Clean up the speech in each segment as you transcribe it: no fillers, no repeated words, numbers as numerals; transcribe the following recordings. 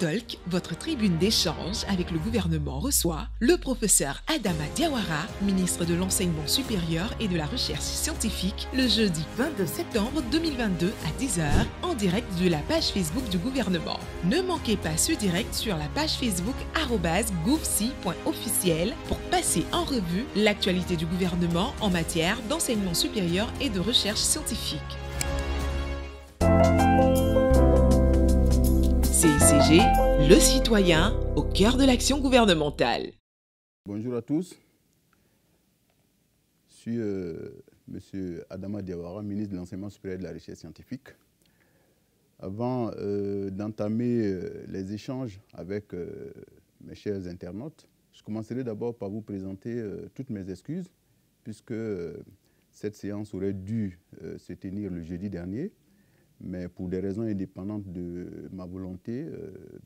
Talk, votre tribune d'échange avec le gouvernement, reçoit le professeur Adama Diawara, ministre de l'Enseignement supérieur et de la Recherche scientifique, le jeudi 22 septembre 2022 à 10h, en direct de la page Facebook du gouvernement. Ne manquez pas ce direct sur la page Facebook @gouvsi.officiel pour passer en revue l'actualité du gouvernement en matière d'enseignement supérieur et de recherche scientifique. CICG, le citoyen au cœur de l'action gouvernementale. Bonjour à tous. Je suis M. Adama Diawara, ministre de l'Enseignement supérieur et de la Recherche scientifique. Avant d'entamer les échanges avec mes chers internautes, je commencerai d'abord par vous présenter toutes mes excuses, puisque cette séance aurait dû se tenir le jeudi dernier, mais pour des raisons indépendantes de ma volonté,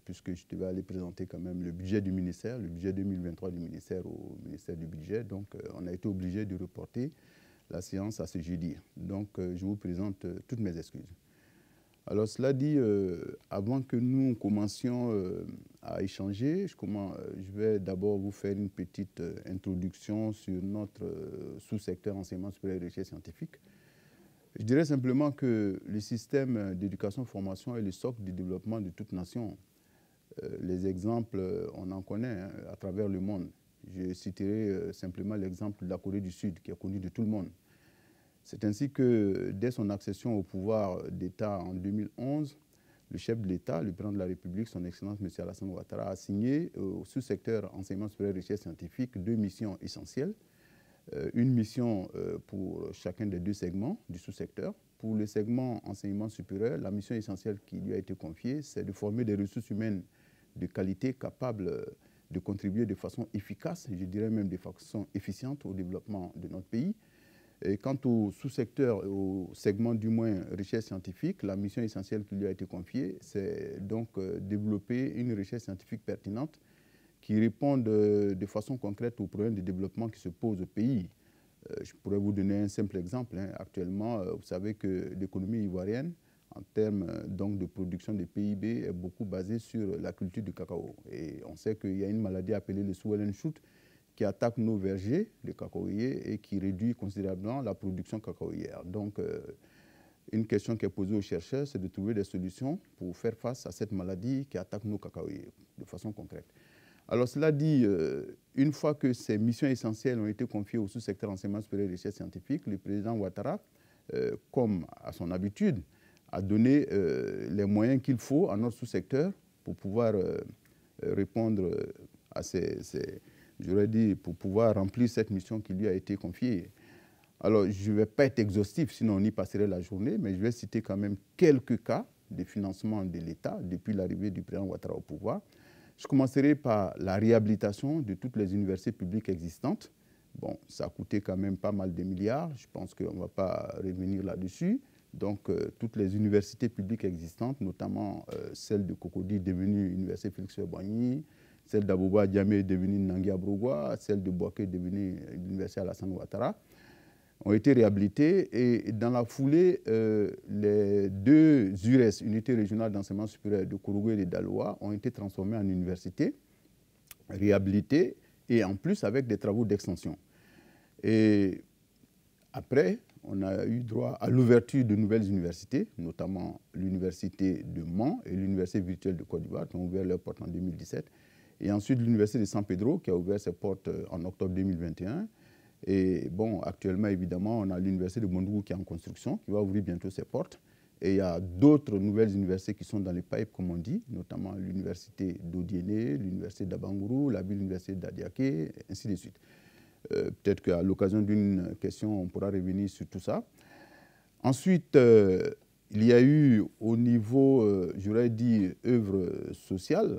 puisque je devais aller présenter quand même le budget du ministère, le budget 2023 du ministère au ministère du budget. Donc, on a été obligé de reporter la séance à ce jeudi. Donc, je vous présente toutes mes excuses. Alors, cela dit, avant que nous commencions à échanger, je vais d'abord vous faire une petite introduction sur notre sous-secteur enseignement supérieur et recherche scientifique. Je dirais simplement que le système d'éducation-formation est le socle du développement de toute nation. Les exemples, on en connaît à travers le monde. Je citerai simplement l'exemple de la Corée du Sud, qui est connu de tout le monde. C'est ainsi que, dès son accession au pouvoir d'État en 2011, le chef de l'État, le président de la République, son Excellence M. Alassane Ouattara, a signé au sous-secteur enseignement supérieur et recherche scientifique 2 missions essentielles. Une mission pour chacun des 2 segments du sous-secteur. Pour le segment enseignement supérieur, la mission essentielle qui lui a été confiée, c'est de former des ressources humaines de qualité capables de contribuer de façon efficace, je dirais même de façon efficiente au développement de notre pays. Et quant au sous-secteur, au segment du moins recherche scientifique, la mission essentielle qui lui a été confiée, c'est donc développer une recherche scientifique pertinente qui répondent de façon concrète aux problèmes de développement qui se posent au pays. Je pourrais vous donner un simple exemple. Actuellement, vous savez que l'économie ivoirienne, en termes donc de production de PIB, est beaucoup basée sur la culture du cacao. Et on sait qu'il y a une maladie appelée le swollen shoot qui attaque nos vergers de cacaoyers et qui réduit considérablement la production cacaoyère. Donc, une question qui est posée aux chercheurs, c'est de trouver des solutions pour faire face à cette maladie qui attaque nos cacaoyers de façon concrète. Alors, cela dit, une fois que ces missions essentielles ont été confiées au sous-secteur enseignement supérieur et recherche scientifique, le président Ouattara, comme à son habitude, a donné les moyens qu'il faut à notre sous-secteur pour pouvoir répondre à pour pouvoir remplir cette mission qui lui a été confiée. Alors, je ne vais pas être exhaustif, sinon on y passerait la journée, mais je vais citer quand même quelques cas de financement de l'État depuis l'arrivée du président Ouattara au pouvoir. Je commencerai par la réhabilitation de toutes les universités publiques existantes. Bon, ça a coûté quand même pas mal de milliards, je pense qu'on ne va pas revenir là-dessus. Donc, toutes les universités publiques existantes, notamment celle de Cocody devenue Université Félix-Houphouët-Boigny, celle d'Abouba Diamé devenue Nangui Abrogwa, celle de Bouaké devenue l'Université Alassane Ouattara, ont été réhabilités et dans la foulée, les 2 URES, unités régionales d'enseignement supérieur de Kourougou et de Daloa, ont été transformées en universités, réhabilitées et en plus avec des travaux d'extension. Et après, on a eu droit à l'ouverture de nouvelles universités, notamment l'université de Mans et l'université virtuelle de Côte d'Ivoire qui ont ouvert leurs portes en 2017. Et ensuite l'université de San Pedro qui a ouvert ses portes en octobre 2021. Et bon, actuellement, évidemment, on a l'université de Mondougou qui est en construction, qui va ouvrir bientôt ses portes. Et il y a d'autres nouvelles universités qui sont dans les pipes, comme on dit, notamment l'université d'Odiéné, l'université d'Abangourou, la ville université d'Adiaké, ainsi de suite. Peut-être qu'à l'occasion d'une question, on pourra revenir sur tout ça. Ensuite, il y a eu au niveau, j'aurais dit, œuvre sociale,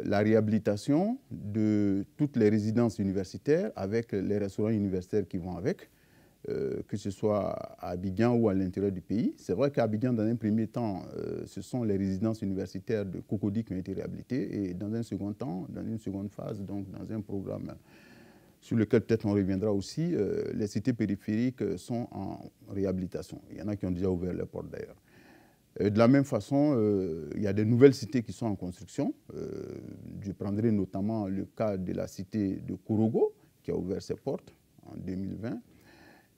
la réhabilitation de toutes les résidences universitaires avec les restaurants universitaires qui vont avec, que ce soit à Abidjan ou à l'intérieur du pays. C'est vrai qu'à Abidjan, dans un premier temps, ce sont les résidences universitaires de Cocody qui ont été réhabilitées et dans un second temps, dans une seconde phase, donc dans un programme sur lequel peut-être on reviendra aussi, les cités périphériques sont en réhabilitation. Il y en a qui ont déjà ouvert les portes d'ailleurs. De la même façon, il y a des nouvelles cités qui sont en construction. Je prendrai notamment le cas de la cité de Kourogo, qui a ouvert ses portes en 2020.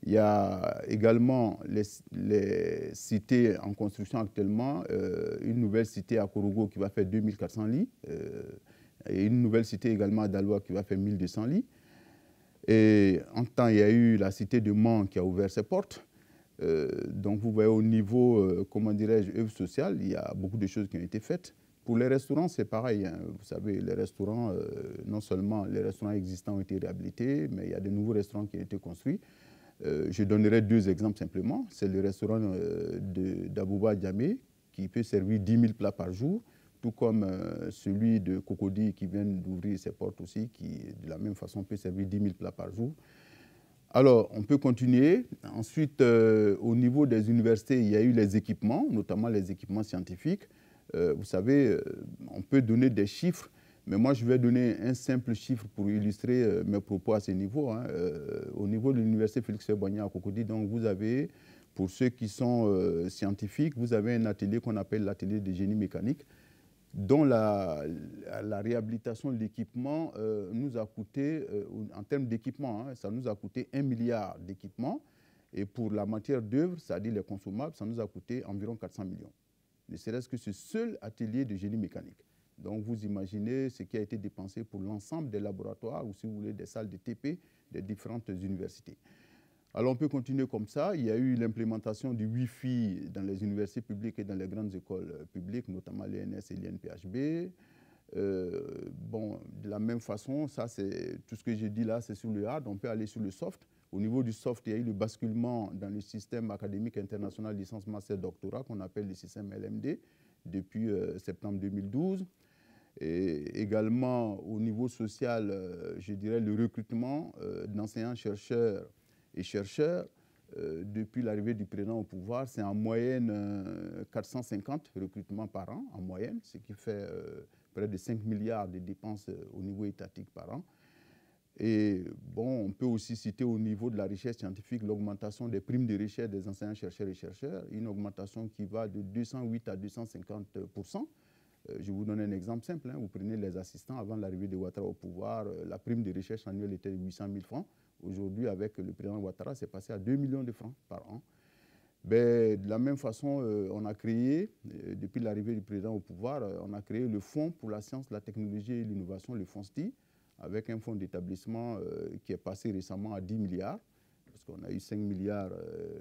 Il y a également les cités en construction actuellement, une nouvelle cité à Kourogo qui va faire 2400 lits, et une nouvelle cité également à Daloa qui va faire 1200 lits. Et en temps, il y a eu la cité de Mans qui a ouvert ses portes. Donc vous voyez au niveau, comment dirais-je, œuvre sociale, il y a beaucoup de choses qui ont été faites. Pour les restaurants, c'est pareil. Hein. Vous savez, les restaurants, non seulement les restaurants existants ont été réhabilités, mais il y a de nouveaux restaurants qui ont été construits. Je donnerai deux exemples simplement. C'est le restaurant d'Abouba Diamé qui peut servir 10 000 plats par jour, tout comme celui de Cocody qui vient d'ouvrir ses portes aussi, qui de la même façon peut servir 10 000 plats par jour. Alors, on peut continuer. Ensuite, au niveau des universités, il y a eu les équipements, notamment les équipements scientifiques. Vous savez, on peut donner des chiffres, mais moi, je vais donner un simple chiffre pour illustrer mes propos à ce niveau. Hein. Au niveau de l'université Félix-Houphouët-Boigny à Cocody, donc vous avez, pour ceux qui sont scientifiques, vous avez un atelier qu'on appelle l'atelier de génie mécanique, dont la réhabilitation de l'équipement nous a coûté, en termes d'équipement, hein, ça nous a coûté 1 milliard d'équipements. Et pour la matière d'œuvre, c'est-à-dire les consommables, ça nous a coûté environ 400 millions. Ne serait-ce que ce seul atelier de génie mécanique. Donc vous imaginez ce qui a été dépensé pour l'ensemble des laboratoires, ou si vous voulez, des salles de TP des différentes universités. Alors on peut continuer comme ça. Il y a eu l'implémentation du Wi-Fi dans les universités publiques et dans les grandes écoles publiques, notamment l'ENS et l'INPHB. Bon, de la même façon, ça c'est tout ce que j'ai dit là, c'est sur le hard. On peut aller sur le soft. Au niveau du soft, il y a eu le basculement dans le système académique international licence master doctorat qu'on appelle le système LMD depuis septembre 2012. Et également au niveau social, je dirais le recrutement d'enseignants chercheurs et chercheurs, depuis l'arrivée du président au pouvoir, c'est en moyenne 450 recrutements par an, en moyenne, ce qui fait près de 5 milliards de dépenses au niveau étatique par an. Et bon, on peut aussi citer au niveau de la recherche scientifique l'augmentation des primes de recherche des enseignants chercheurs et chercheurs, une augmentation qui va de 208 à 250%. Je vous donne un exemple simple. Hein. Vous prenez les assistants, avant l'arrivée de Ouattara au pouvoir, la prime de recherche annuelle était de 800 000 francs. Aujourd'hui, avec le président Ouattara, c'est passé à 2 millions de francs par an. Ben, de la même façon, on a créé, depuis l'arrivée du président au pouvoir, on a créé le Fonds pour la science, la technologie et l'innovation, le FONSTI, avec un fonds d'établissement qui est passé récemment à 10 milliards, parce qu'on a eu 5 milliards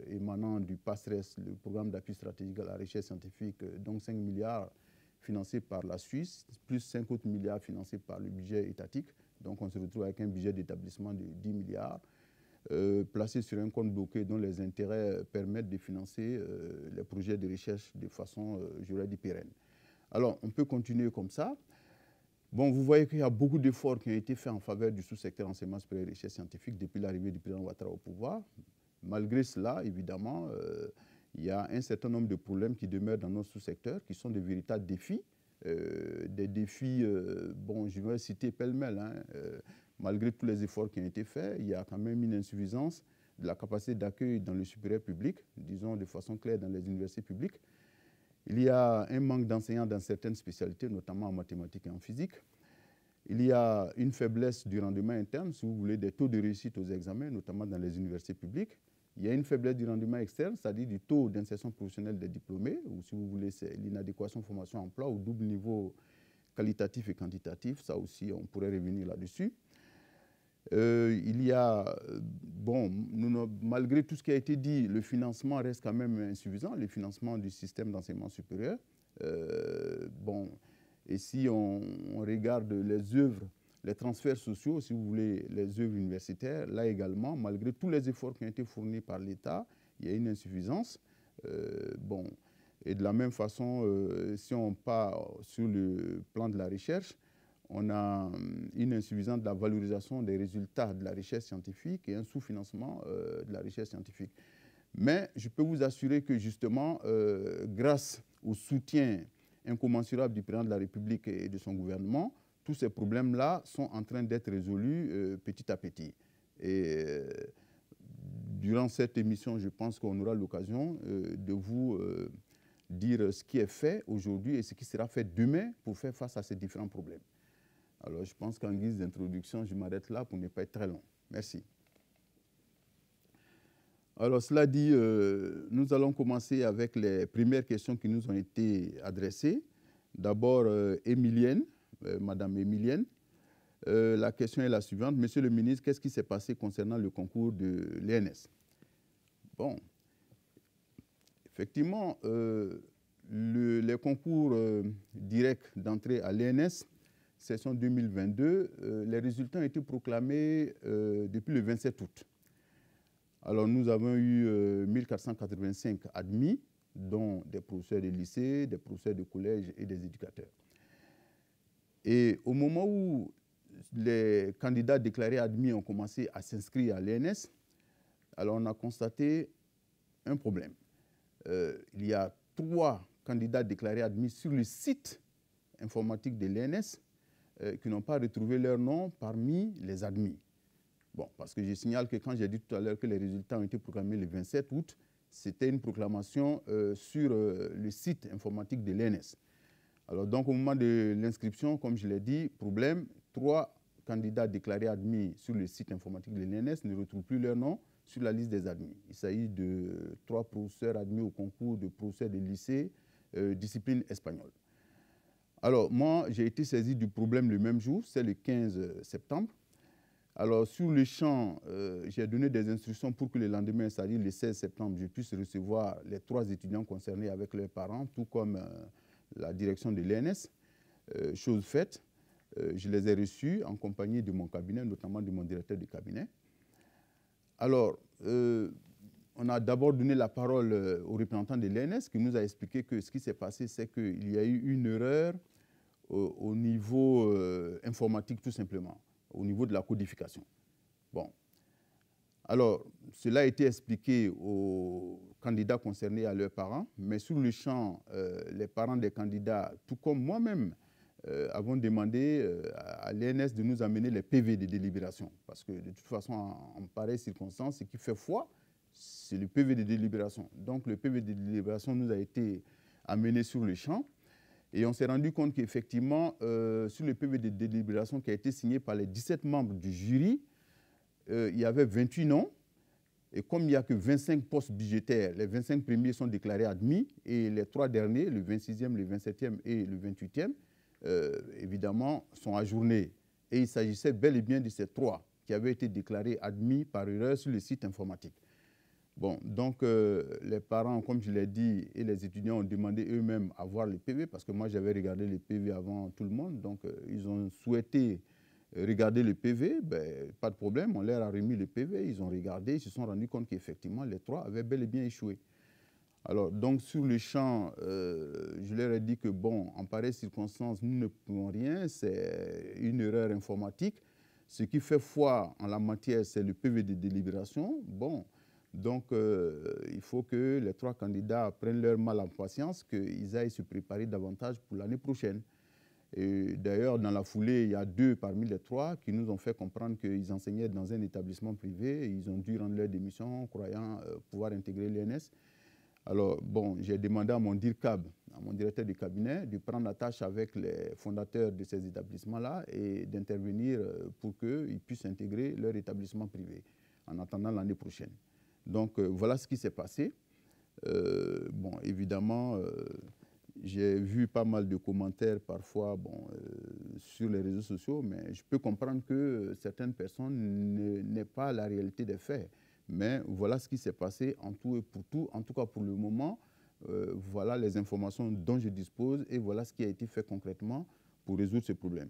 émanant du PASRES, le programme d'appui stratégique à la recherche scientifique, donc 5 milliards financés par la Suisse, plus 5 autres milliards financés par le budget étatique. Donc on se retrouve avec un budget d'établissement de 10 milliards, placé sur un compte bloqué dont les intérêts permettent de financer les projets de recherche de façon, j'aurais dit, pérenne. Alors on peut continuer comme ça. Bon, vous voyez qu'il y a beaucoup d'efforts qui ont été faits en faveur du sous-secteur enseignement supérieur et recherche scientifique depuis l'arrivée du président Ouattara au pouvoir. Malgré cela, évidemment, il y a un certain nombre de problèmes qui demeurent dans notre sous-secteur, qui sont de véritables défis. Des défis, bon, je vais citer pêle-mêle, hein, malgré tous les efforts qui ont été faits, il y a quand même une insuffisance de la capacité d'accueil dans le supérieur public, disons de façon claire dans les universités publiques. Il y a un manque d'enseignants dans certaines spécialités, notamment en mathématiques et en physique. Il y a une faiblesse du rendement interne, si vous voulez, des taux de réussite aux examens, notamment dans les universités publiques. Il y a une faiblesse du rendement externe, c'est-à-dire du taux d'insertion professionnelle des diplômés, ou si vous voulez, c'est l'inadéquation formation-emploi au double niveau qualitatif et quantitatif. Ça aussi, on pourrait revenir là-dessus. Il y a, bon, malgré tout ce qui a été dit, le financement reste quand même insuffisant, le financement du système d'enseignement supérieur. Bon, et si on regarde les œuvres, les transferts sociaux, si vous voulez, les œuvres universitaires, là également, malgré tous les efforts qui ont été fournis par l'État, il y a une insuffisance. Bon, et de la même façon, si on part sur le plan de la recherche, on a une insuffisance de la valorisation des résultats de la recherche scientifique et un sous-financement de la recherche scientifique. Mais je peux vous assurer que justement, grâce au soutien incommensurable du président de la République et de son gouvernement, tous ces problèmes-là sont en train d'être résolus petit à petit. Et durant cette émission, je pense qu'on aura l'occasion de vous dire ce qui est fait aujourd'hui et ce qui sera fait demain pour faire face à ces différents problèmes. Alors, je pense qu'en guise d'introduction, je m'arrête là pour ne pas être très long. Merci. Alors, cela dit, nous allons commencer avec les premières questions qui nous ont été adressées. D'abord, Émilienne, Madame Émilienne. La question est la suivante. Monsieur le ministre, qu'est-ce qui s'est passé concernant le concours de l'ENS? Bon, effectivement, les concours directs d'entrée à l'ENS, session 2022, les résultats ont été proclamés depuis le 27 août. Alors, nous avons eu 1485 admis, dont des professeurs de lycée, des professeurs de collège et des éducateurs. Et au moment où les candidats déclarés admis ont commencé à s'inscrire à l'ENS, alors on a constaté un problème. Il y a 3 candidats déclarés admis sur le site informatique de l'ENS qui n'ont pas retrouvé leur nom parmi les admis. Bon, parce que je signale que quand j'ai dit tout à l'heure que les résultats ont été proclamés le 27 août, c'était une proclamation sur le site informatique de l'ENS. Alors donc au moment de l'inscription, comme je l'ai dit, problème, 3 candidats déclarés admis sur le site informatique de l'ENS ne retrouvent plus leur nom sur la liste des admis. Il s'agit de 3 professeurs admis au concours de professeurs de lycée, discipline espagnole. Alors moi, j'ai été saisi du problème le même jour, c'est le 15 septembre. Alors sur le champ, j'ai donné des instructions pour que le lendemain, c'est-à-dire le 16 septembre, je puisse recevoir les 3 étudiants concernés avec leurs parents, tout comme la direction de l'ENS. Chose faite, je les ai reçus en compagnie de mon cabinet, notamment de mon directeur de cabinet. Alors, on a d'abord donné la parole au représentant de l'ENS qui nous a expliqué que ce qui s'est passé, c'est qu'il y a eu une erreur au niveau informatique tout simplement, au niveau de la codification. Bon. Alors, cela a été expliqué aux candidats concernés à leurs parents, mais sur le champ, les parents des candidats, tout comme moi-même, avons demandé à l'ENS de nous amener les PV de délibération. Parce que de toute façon, en pareille circonstance, ce qui fait foi, c'est le PV de délibération. Donc, le PV de délibération nous a été amené sur le champ. Et on s'est rendu compte qu'effectivement, sur le PV de délibération qui a été signé par les 17 membres du jury, il y avait 28 noms. Et comme il n'y a que 25 postes budgétaires, les 25 premiers sont déclarés admis et les 3 derniers, le 26e, le 27e et le 28e, évidemment, sont ajournés. Et il s'agissait bel et bien de ces 3 qui avaient été déclarés admis par erreur sur le site informatique. Bon, donc les parents, comme je l'ai dit, et les étudiants ont demandé eux-mêmes à voir les PV, parce que moi j'avais regardé les PV avant tout le monde, donc ils ont souhaité regarder le PV, ben, pas de problème, on leur a remis le PV, ils ont regardé, ils se sont rendus compte qu'effectivement les 3 avaient bel et bien échoué. Alors, donc sur le champ, je leur ai dit que, bon, en pareille circonstance, nous ne pouvons rien, c'est une erreur informatique. Ce qui fait foi en la matière, c'est le PV de délibération. Bon, donc il faut que les 3 candidats prennent leur mal en patience, qu'ils aillent se préparer davantage pour l'année prochaine. Et d'ailleurs, dans la foulée, il y a 2 parmi les 3 qui nous ont fait comprendre qu'ils enseignaient dans un établissement privé et ils ont dû rendre leur démission, croyant pouvoir intégrer l'ENS. Alors, bon, j'ai demandé à mon DIRCAB, à mon directeur de cabinet, de prendre la tâche avec les fondateurs de ces établissements-là et d'intervenir pour qu'ils puissent intégrer leur établissement privé en attendant l'année prochaine. Donc, voilà ce qui s'est passé. Bon, évidemment, j'ai vu pas mal de commentaires parfois sur les réseaux sociaux, mais je peux comprendre que certaines personnes n'aient pas la réalité des faits. Mais voilà ce qui s'est passé en tout et pour tout. En tout cas, pour le moment, voilà les informations dont je dispose et voilà ce qui a été fait concrètement pour résoudre ce problème.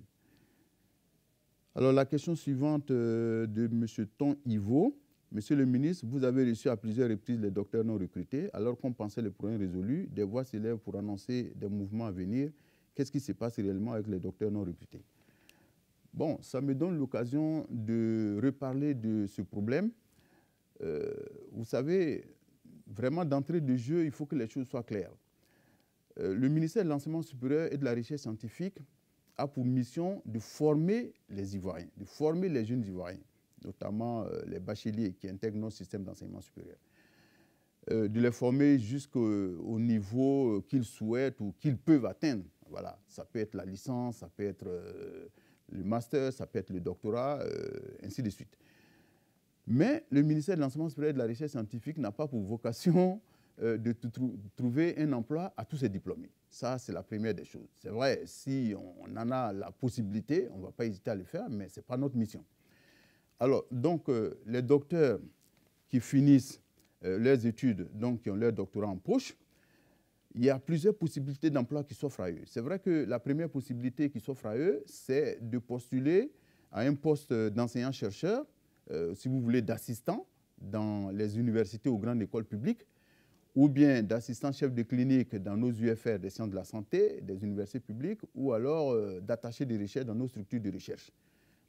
Alors, la question suivante de M. Ton Ivo. Monsieur le ministre, vous avez reçu à plusieurs reprises les docteurs non recrutés, alors qu'on pensait le problème résolu, des voix s'élèvent pour annoncer des mouvements à venir. Qu'est-ce qui se passe réellement avec les docteurs non recrutés? Bon, ça me donne l'occasion de reparler de ce problème. Vous savez, vraiment d'entrée de jeu, il faut que les choses soient claires. Le ministère de l'Enseignement supérieur et de la Recherche scientifique a pour mission de former les Ivoiriens, de former les jeunes Ivoiriens, notamment les bacheliers qui intègrent nos systèmes d'enseignement supérieur. de les former jusqu'au niveau qu'ils souhaitent ou qu'ils peuvent atteindre. Voilà, ça peut être la licence, ça peut être le master, ça peut être le doctorat, ainsi de suite. Mais le ministère de l'Enseignement supérieur et de la Recherche scientifique n'a pas pour vocation de trouver un emploi à tous ces diplômés. Ça, c'est la première des choses. C'est vrai, si on en a la possibilité, on ne va pas hésiter à le faire, mais ce n'est pas notre mission. Alors, donc, les docteurs qui finissent leurs études, donc qui ont leur doctorat en poche, il y a plusieurs possibilités d'emploi qui s'offrent à eux. C'est vrai que la première possibilité qui s'offre à eux, c'est de postuler à un poste d'enseignant-chercheur, si vous voulez, d'assistant dans les universités ou grandes écoles publiques, ou bien d'assistant chef de clinique dans nos UFR des sciences de la santé, des universités publiques, ou alors d'attaché de recherche dans nos structures de recherche.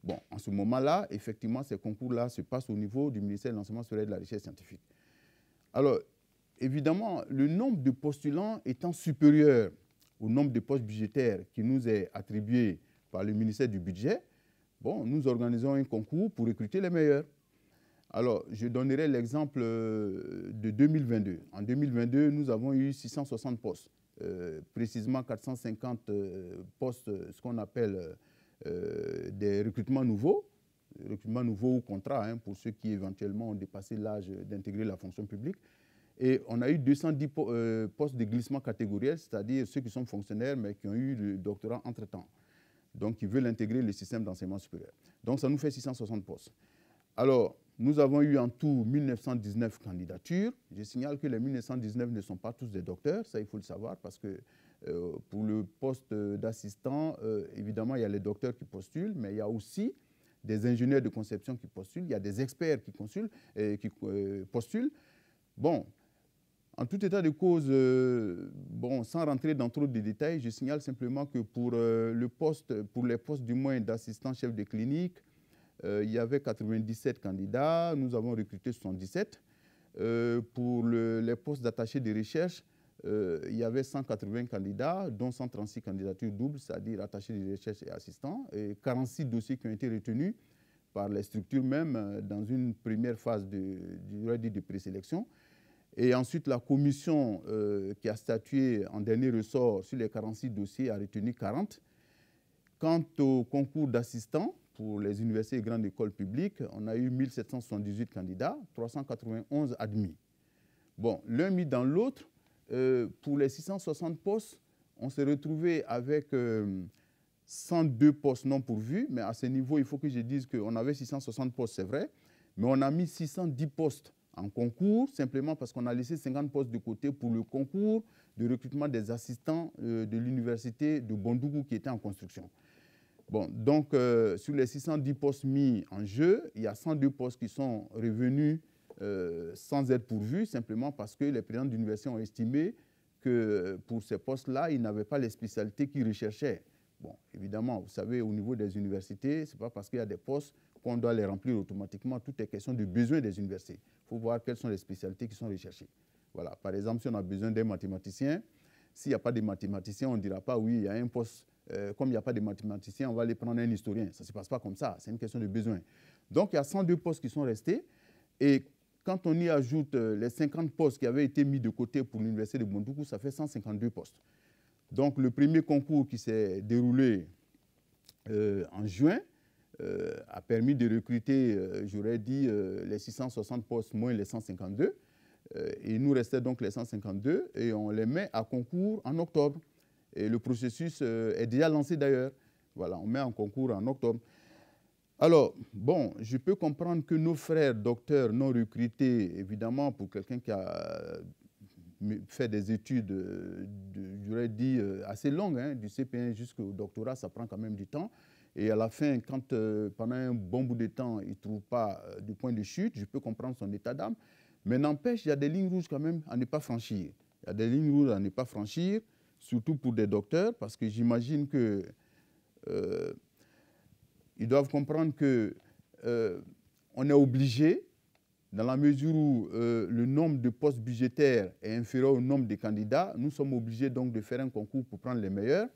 Bon, en ce moment-là, effectivement, ces concours-là se passent au niveau du ministère de l'Enseignement supérieur et de la Recherche scientifique. Alors, évidemment, le nombre de postulants étant supérieur au nombre de postes budgétaires qui nous est attribué par le ministère du Budget, bon, nous organisons un concours pour recruter les meilleurs. Alors, je donnerai l'exemple de 2022. En 2022, nous avons eu 660 postes, précisément 450 postes, ce qu'on appelle des recrutements nouveaux ou contrats, hein, pour ceux qui éventuellement ont dépassé l'âge d'intégrer la fonction publique. Et on a eu 210 postes de glissement catégoriel, c'est-à-dire ceux qui sont fonctionnaires mais qui ont eu le doctorat entre-temps, donc qui veulent intégrer le système d'enseignement supérieur. Donc ça nous fait 660 postes. Alors, nous avons eu en tout 1919 candidatures. Je signale que les 1919 ne sont pas tous des docteurs, ça il faut le savoir, parce que pour le poste d'assistant, évidemment, il y a les docteurs qui postulent, mais il y a aussi des ingénieurs de conception qui postulent, il y a des experts qui postulent. Bon, en tout état de cause, bon, sans rentrer dans trop de détails, je signale simplement que pour les postes du moins d'assistant chef de clinique, il y avait 97 candidats, nous avons recruté 77. Pour les postes d'attaché de recherche, il y avait 180 candidats, dont 136 candidatures doubles, c'est-à-dire attachés de recherche et assistants, et 46 dossiers qui ont été retenus par les structures même dans une première phase de présélection. Et ensuite, la commission qui a statué en dernier ressort sur les 46 dossiers a retenu 40. Quant au concours d'assistants pour les universités et grandes écoles publiques, on a eu 1778 candidats, 391 admis. Bon, l'un mis dans l'autre, pour les 660 postes, on s'est retrouvé avec 102 postes non pourvus, mais à ce niveau, il faut que je dise qu'on avait 660 postes, c'est vrai, mais on a mis 610 postes en concours, simplement parce qu'on a laissé 50 postes de côté pour le concours de recrutement des assistants de l'université de Bondougou qui était en construction. Bon, donc, sur les 610 postes mis en jeu, il y a 102 postes qui sont revenus sans être pourvus, simplement parce que les présidents d'université ont estimé que pour ces postes-là, ils n'avaient pas les spécialités qu'ils recherchaient. Bon, évidemment, vous savez, au niveau des universités, ce n'est pas parce qu'il y a des postes qu'on doit les remplir automatiquement. Tout est question de besoin des universités. Il faut voir quelles sont les spécialités qui sont recherchées. Voilà. Par exemple, si on a besoin d'un mathématicien, s'il n'y a pas de mathématicien, on ne dira pas, oui, il y a un poste, comme il n'y a pas de mathématicien, on va aller prendre un historien. Ça ne se passe pas comme ça, c'est une question de besoin. Donc, il y a 102 postes qui sont restés. Et quand on y ajoute les 50 postes qui avaient été mis de côté pour l'université de Bondougou, ça fait 152 postes. Donc, le premier concours qui s'est déroulé en juin a permis de recruter, j'aurais dit, les 660 postes moins les 152. Et il nous restait donc les 152 et on les met à concours en octobre. Et le processus est déjà lancé d'ailleurs. Voilà, on met en concours en octobre. Alors, bon, je peux comprendre que nos frères docteurs non recrutés, évidemment, pour quelqu'un qui a fait des études, j'aurais dit, assez longues, hein, du CP1 jusqu'au doctorat, ça prend quand même du temps. Et à la fin, quand pendant un bon bout de temps, il ne trouve pas de point de chute, je peux comprendre son état d'âme. Mais n'empêche, il y a des lignes rouges quand même à ne pas franchir. Il y a des lignes rouges à ne pas franchir, surtout pour des docteurs, parce que j'imagine que ils doivent comprendre qu'on est obligé, dans la mesure où le nombre de postes budgétaires est inférieur au nombre de candidats, nous sommes obligés donc de faire un concours pour prendre les meilleurs.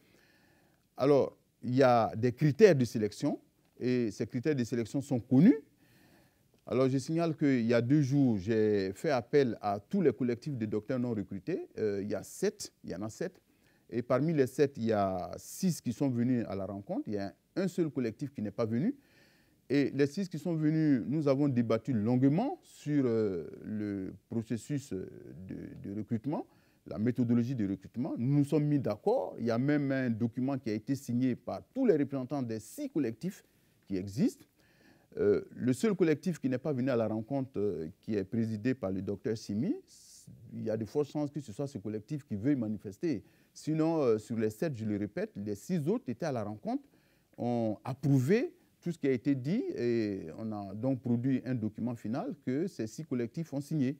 Alors, il y a des critères de sélection, et ces critères de sélection sont connus. Alors, je signale qu'il y a 2 jours, j'ai fait appel à tous les collectifs de docteurs non recrutés. Il y en a 7. Et parmi les 7, il y a 6 qui sont venus à la rencontre. Il y a un seul collectif qui n'est pas venu. Et les 6 qui sont venus, nous avons débattu longuement sur le processus de recrutement, la méthodologie de recrutement. Nous nous sommes mis d'accord. Il y a même un document qui a été signé par tous les représentants des 6 collectifs qui existent. Le seul collectif qui n'est pas venu à la rencontre, qui est présidé par le docteur Simi, il y a de fortes chances que ce soit ce collectif qui veuille manifester. Sinon, sur les 7, je le répète, les 6 autres étaient à la rencontre, ont approuvé tout ce qui a été dit et on a donc produit un document final que ces 6 collectifs ont signé.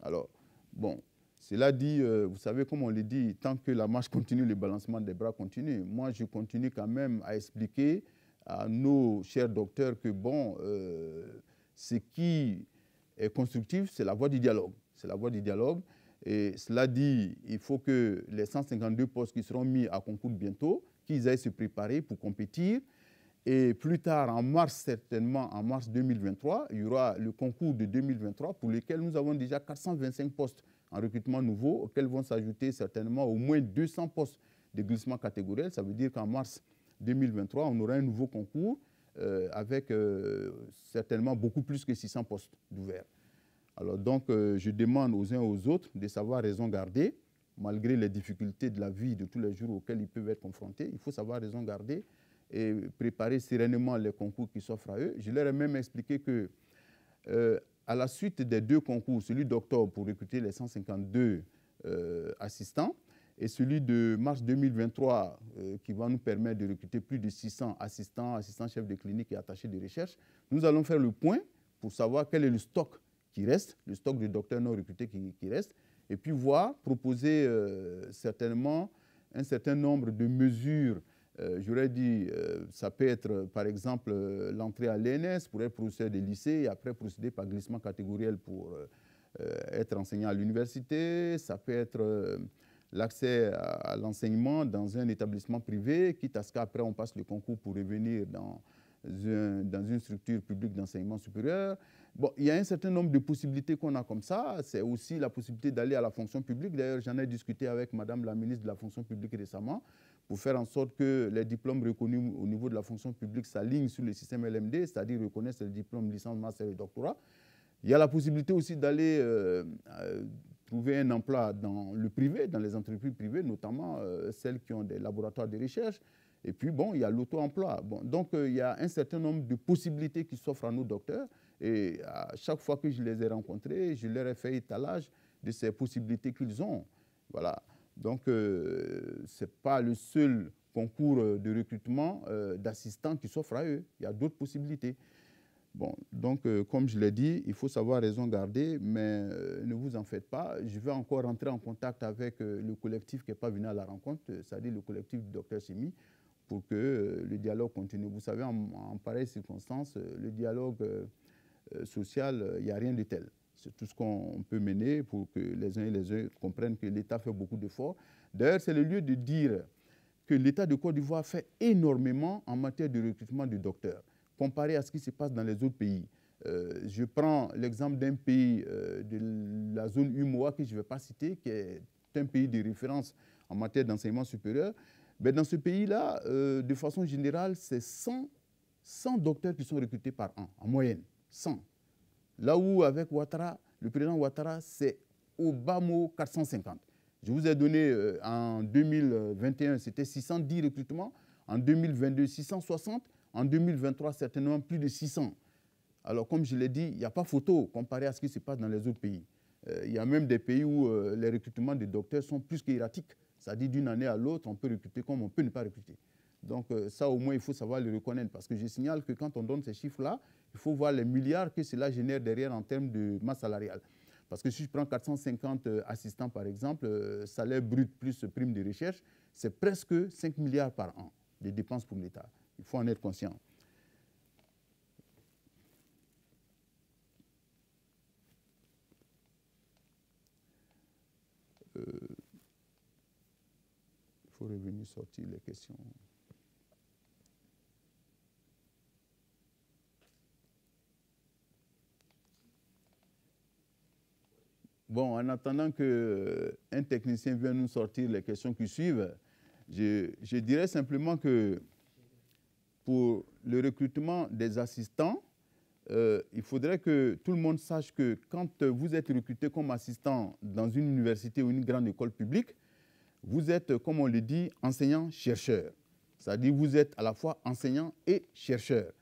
Alors, bon, cela dit, vous savez, comme on le dit, tant que la marche continue, le balancement des bras continue. Moi, je continue quand même à expliquer à nos chers docteurs que, bon, ce qui est constructif, c'est la voie du dialogue. C'est la voie du dialogue. Et cela dit, il faut que les 152 postes qui seront mis à concours bientôt, qu'ils aillent se préparer pour compétir. Et plus tard, en mars, certainement, en mars 2023, il y aura le concours de 2023 pour lequel nous avons déjà 425 postes en recrutement nouveau, auxquels vont s'ajouter certainement au moins 200 postes de glissement catégoriel. Ça veut dire qu'en mars 2023, on aura un nouveau concours avec certainement beaucoup plus que 600 postes d'ouverts. Alors donc, je demande aux uns et aux autres de savoir raison garder, malgré les difficultés de la vie de tous les jours auxquelles ils peuvent être confrontés. Il faut savoir raison garder et préparer sereinement les concours qui s'offrent à eux. Je leur ai même expliqué que, à la suite des 2 concours, celui d'octobre pour recruter les 152 assistants, et celui de mars 2023 qui va nous permettre de recruter plus de 600 assistants, assistants chefs de clinique et attachés de recherche, nous allons faire le point pour savoir quel est le stock qui reste, le stock de docteurs non recrutés qui reste, et puis voir, proposer certainement un certain nombre de mesures. J'aurais dit, ça peut être par exemple l'entrée à l'ENS pour être professeur de lycée et après procéder par glissement catégoriel pour être enseignant à l'université. Ça peut être l'accès à l'enseignement dans un établissement privé, quitte à ce qu'après on passe le concours pour revenir dans une structure publique d'enseignement supérieur. Bon, il y a un certain nombre de possibilités qu'on a comme ça. C'est aussi la possibilité d'aller à la fonction publique. D'ailleurs, j'en ai discuté avec Madame la ministre de la fonction publique récemment pour faire en sorte que les diplômes reconnus au niveau de la fonction publique s'alignent sur le système LMD, c'est-à-dire reconnaissent les diplômes licence, master et doctorat. Il y a la possibilité aussi d'aller trouver un emploi dans le privé, dans les entreprises privées, notamment celles qui ont des laboratoires de recherche. Et puis, bon, il y a l'auto-emploi. Bon, donc, il y a un certain nombre de possibilités qui s'offrent à nos docteurs. Et à chaque fois que je les ai rencontrés, je leur ai fait étalage de ces possibilités qu'ils ont. Voilà. Donc, ce n'est pas le seul concours de recrutement d'assistants qui s'offre à eux. Il y a d'autres possibilités. Bon, donc, comme je l'ai dit, il faut savoir raison garder, mais ne vous en faites pas. Je vais encore rentrer en contact avec le collectif qui n'est pas venu à la rencontre, c'est-à-dire le collectif du Dr Simi, pour que le dialogue continue. Vous savez, en pareille circonstance, le dialogue social, il n'y a rien de tel. C'est tout ce qu'on peut mener pour que les uns et les autres comprennent que l'État fait beaucoup d'efforts. D'ailleurs, c'est le lieu de dire que l'État de Côte d'Ivoire fait énormément en matière de recrutement de docteurs, comparé à ce qui se passe dans les autres pays. Je prends l'exemple d'un pays de la zone UMOA que je ne vais pas citer, qui est un pays de référence en matière d'enseignement supérieur. Mais dans ce pays-là, de façon générale, c'est 100 docteurs qui sont recrutés par an, en moyenne. 100. Là où, avec Ouattara, le président Ouattara, c'est au bas mot 450. Je vous ai donné en 2021, c'était 610 recrutements. En 2022, 660. En 2023, certainement plus de 600. Alors, comme je l'ai dit, il n'y a pas photo comparé à ce qui se passe dans les autres pays. Il y a même des pays où les recrutements des docteurs sont plus qu'erratiques. C'est-à-dire d'une année à l'autre, on peut recruter comme on peut ne pas recruter. Donc ça, au moins, il faut savoir le reconnaître. Parce que je signale que quand on donne ces chiffres-là, il faut voir les milliards que cela génère derrière en termes de masse salariale. Parce que si je prends 450 assistants, par exemple, salaire brut plus prime de recherche, c'est presque 5 milliards par an de dépenses pour l'État. Il faut en être conscient. Il faut revenir sortir les questions. Bon, en attendant qu'un technicien vienne nous sortir les questions qui suivent, je dirais simplement que pour le recrutement des assistants, il faudrait que tout le monde sache que quand vous êtes recruté comme assistant dans une université ou une grande école publique, vous êtes, comme on le dit, enseignant-chercheur. C'est-à-dire que vous êtes à la fois enseignant et chercheur.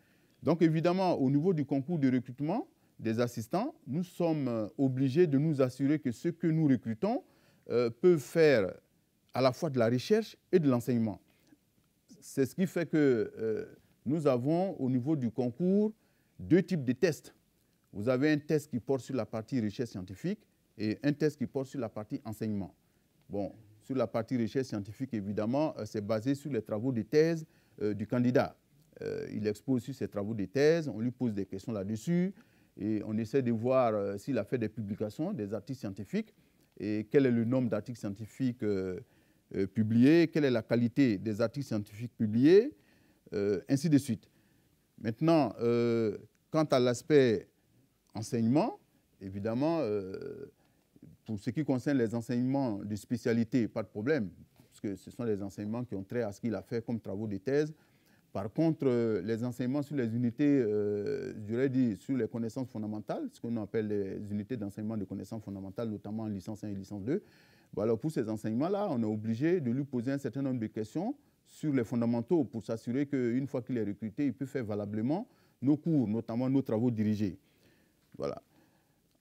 Donc évidemment, au niveau du concours de recrutement des assistants, nous sommes obligés de nous assurer que ceux que nous recrutons peuvent faire à la fois de la recherche et de l'enseignement. C'est ce qui fait que nous avons au niveau du concours 2 types de tests. Vous avez un test qui porte sur la partie recherche scientifique et un test qui porte sur la partie enseignement. Bon, sur la partie recherche scientifique, évidemment, c'est basé sur les travaux de thèse du candidat. Il expose sur ses travaux de thèse, on lui pose des questions là-dessus et on essaie de voir s'il a fait des publications, des articles scientifiques et quel est le nombre d'articles scientifiques publiés, quelle est la qualité des articles scientifiques publiés, ainsi de suite. Maintenant, quant à l'aspect enseignement, évidemment, pour ce qui concerne les enseignements de spécialité, pas de problème, parce que ce sont les enseignements qui ont trait à ce qu'il a fait comme travaux de thèse. Par contre, les enseignements sur les unités, je dirais dire, sur les connaissances fondamentales, ce qu'on appelle les unités d'enseignement de connaissances fondamentales, notamment en licence 1 et licence 2, bon, alors pour ces enseignements-là, on est obligé de lui poser un certain nombre de questions sur les fondamentaux pour s'assurer qu'une fois qu'il est recruté, il peut faire valablement nos cours, notamment nos travaux dirigés. Voilà.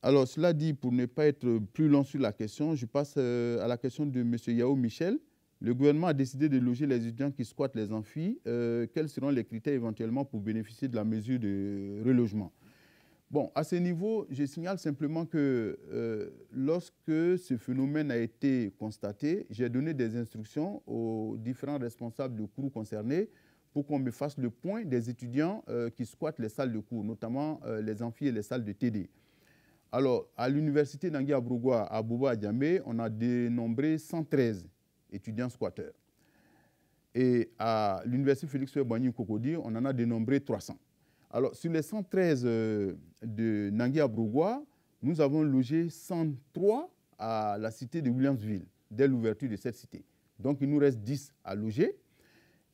Alors, cela dit, pour ne pas être plus long sur la question, je passe à la question de M. Yao Michel. Le gouvernement a décidé de loger les étudiants qui squattent les amphis. Quels seront les critères éventuellement pour bénéficier de la mesure de relogement? Bon, à ce niveau, je signale simplement que lorsque ce phénomène a été constaté, j'ai donné des instructions aux différents responsables de cours concernés pour qu'on me fasse le point des étudiants qui squattent les salles de cours, notamment les amphis et les salles de TD. Alors, à l'université d'Angui-Abrugwa, à Bobo-Adjamé, on a dénombré 113 étudiants squatteurs. Et à l'université Félix-Houphouët-Boigny-Cocody, on en a dénombré 300. Alors, sur les 113 de Nangui-Abrugwa, nous avons logé 103 à la cité de Williamsville, dès l'ouverture de cette cité. Donc, il nous reste 10 à loger.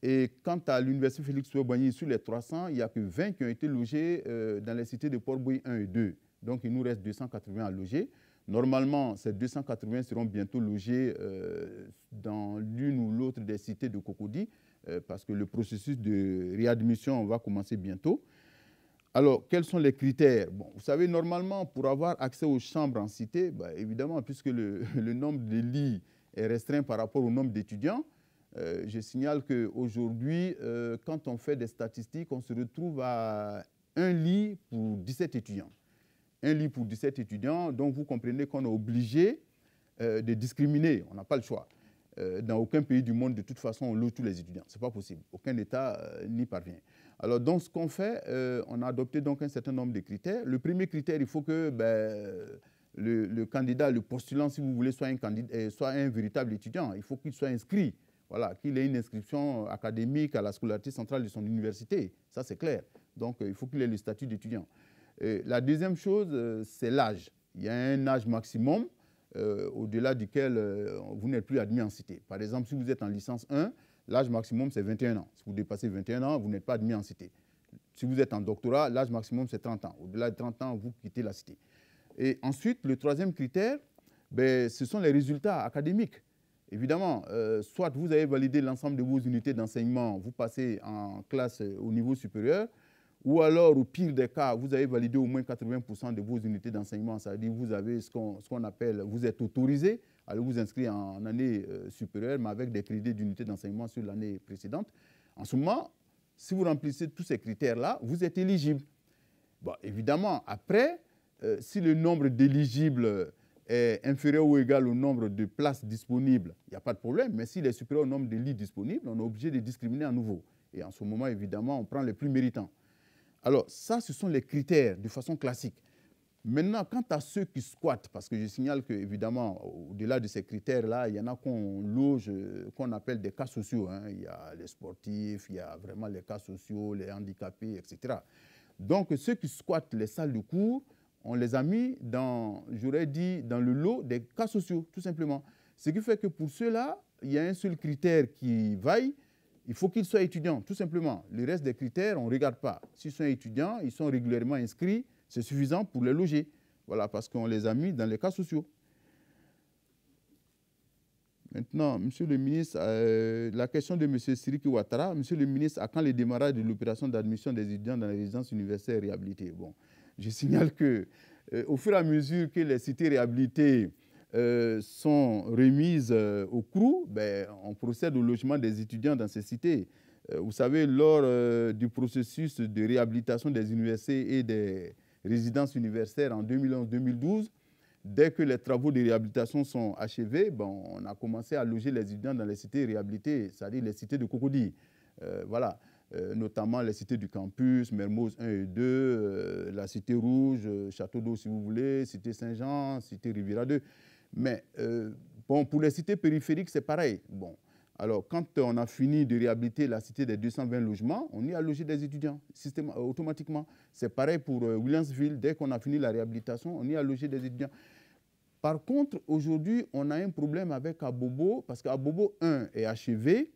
Et quant à l'université Félix-Houphouët-Boigny, sur les 300, il n'y a que 20 qui ont été logés dans les cités de Port-Bouilly 1 et 2. Donc, il nous reste 280 à loger. Normalement, ces 280 seront bientôt logés dans l'une ou l'autre des cités de Cocody, parce que le processus de réadmission va commencer bientôt. Alors, quels sont les critères? Bon, vous savez, normalement, pour avoir accès aux chambres en cité, bah, évidemment, puisque le nombre de lits est restreint par rapport au nombre d'étudiants, je signale qu'aujourd'hui, quand on fait des statistiques, on se retrouve à un lit pour 17 étudiants. Un lit pour 17 étudiants, donc vous comprenez qu'on est obligé de discriminer, on n'a pas le choix. Dans aucun pays du monde, de toute façon, on loge tous les étudiants. Ce n'est pas possible. Aucun État n'y parvient. Alors, donc, ce qu'on fait, on a adopté donc un certain nombre de critères. Le premier critère, il faut que le candidat, le postulant, si vous voulez, soit un véritable étudiant. Il faut qu'il soit inscrit, voilà, qu'il ait une inscription académique à la scolarité centrale de son université. Ça, c'est clair. Donc, il faut qu'il ait le statut d'étudiant. La deuxième chose, c'est l'âge. Il y a un âge maximum au-delà duquel vous n'êtes plus admis en cité. Par exemple, si vous êtes en licence 1, l'âge maximum, c'est 21 ans. Si vous dépassez 21 ans, vous n'êtes pas admis en cité. Si vous êtes en doctorat, l'âge maximum, c'est 30 ans. Au-delà de 30 ans, vous quittez la cité. Et ensuite, le troisième critère, ce sont les résultats académiques. Évidemment, soit vous avez validé l'ensemble de vos unités d'enseignement, vous passez en classe au niveau supérieur, ou alors, au pire des cas, vous avez validé au moins 80% de vos unités d'enseignement, c'est-à-dire vous avez ce qu'on appelle, vous êtes autorisé à vous inscrire en année supérieure, mais avec des crédits d'unité d'enseignement sur l'année précédente. En ce moment, si vous remplissez tous ces critères-là, vous êtes éligible. Bon, évidemment, après, si le nombre d'éligibles est inférieur ou égal au nombre de places disponibles, il n'y a pas de problème, mais s'il est supérieur au nombre de lits disponibles, on est obligé de discriminer à nouveau. Et en ce moment, évidemment, on prend les plus méritants. Alors, ça, ce sont les critères de façon classique. Maintenant, quant à ceux qui squattent, parce que je signale qu'évidemment, au-delà de ces critères-là, il y en a qu'on loge, qu'on appelle des cas sociaux. Hein. Il y a les sportifs, il y a vraiment les cas sociaux, les handicapés, etc. Donc, ceux qui squattent les salles de cours, on les a mis dans, j'aurais dit, dans le lot des cas sociaux, tout simplement. Ce qui fait que pour ceux-là, il y a un seul critère qui vaille, il faut qu'ils soient étudiants, tout simplement. Le reste des critères, on ne regarde pas. S'ils sont étudiants, ils sont régulièrement inscrits, c'est suffisant pour les loger. Voilà, parce qu'on les a mis dans les cas sociaux. Maintenant, Monsieur le ministre, la question de M. Siriki Ouattara, Monsieur le ministre, à quand le démarrage de l'opération d'admission des étudiants dans les résidences universitaires réhabilitées? Bon, je signale qu'au fur et à mesure que les cités réhabilitées sont remises au CROU, on procède au logement des étudiants dans ces cités. Vous savez, lors du processus de réhabilitation des universités et des résidences universitaires en 2011-2012, dès que les travaux de réhabilitation sont achevés, on a commencé à loger les étudiants dans les cités réhabilitées, c'est-à-dire les cités de Cocody. Voilà, notamment les cités du campus, Mermoz 1 et 2, la cité Rouge, Château d'Eau si vous voulez, cité Saint-Jean, cité Riviera 2. Mais pour les cités périphériques, c'est pareil. Bon, alors, quand on a fini de réhabiliter la cité des 220 logements, on y a logé des étudiants automatiquement. C'est pareil pour Williamsville. Dès qu'on a fini la réhabilitation, on y a logé des étudiants. Par contre, aujourd'hui, on a un problème avec Abobo, parce qu'Abobo 1 est achevé,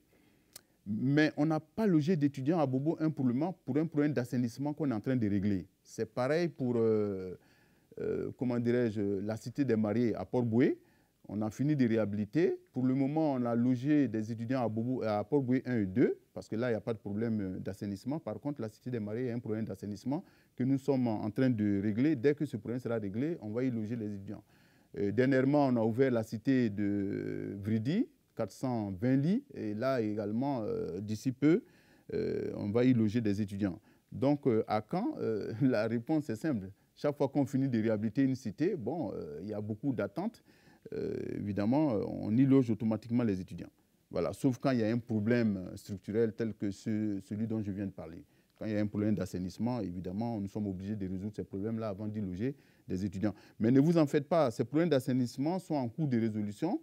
mais on n'a pas logé d'étudiants à Abobo 1 pour le moment pour un problème d'assainissement qu'on est en train de régler. C'est pareil pour, comment dirais-je, la cité des mariés à Port-Boué. On a fini de réhabiliter. Pour le moment, on a logé des étudiants à Port-Boué 1 et 2, parce que là, il n'y a pas de problème d'assainissement. Par contre, la cité des mariés, il y a un problème d'assainissement que nous sommes en train de régler. Dès que ce problème sera réglé, on va y loger les étudiants. Dernièrement, on a ouvert la cité de Vridi, 420 lits. Et là également, d'ici peu, on va y loger des étudiants. Donc, à Caen, la réponse est simple. Chaque fois qu'on finit de réhabiliter une cité, il y a beaucoup d'attentes. Évidemment, on y loge automatiquement les étudiants. Voilà, sauf quand il y a un problème structurel tel que celui dont je viens de parler. Quand il y a un problème d'assainissement, évidemment, nous sommes obligés de résoudre ces problèmes-là avant d'y loger des étudiants. Mais ne vous en faites pas, ces problèmes d'assainissement sont en cours de résolution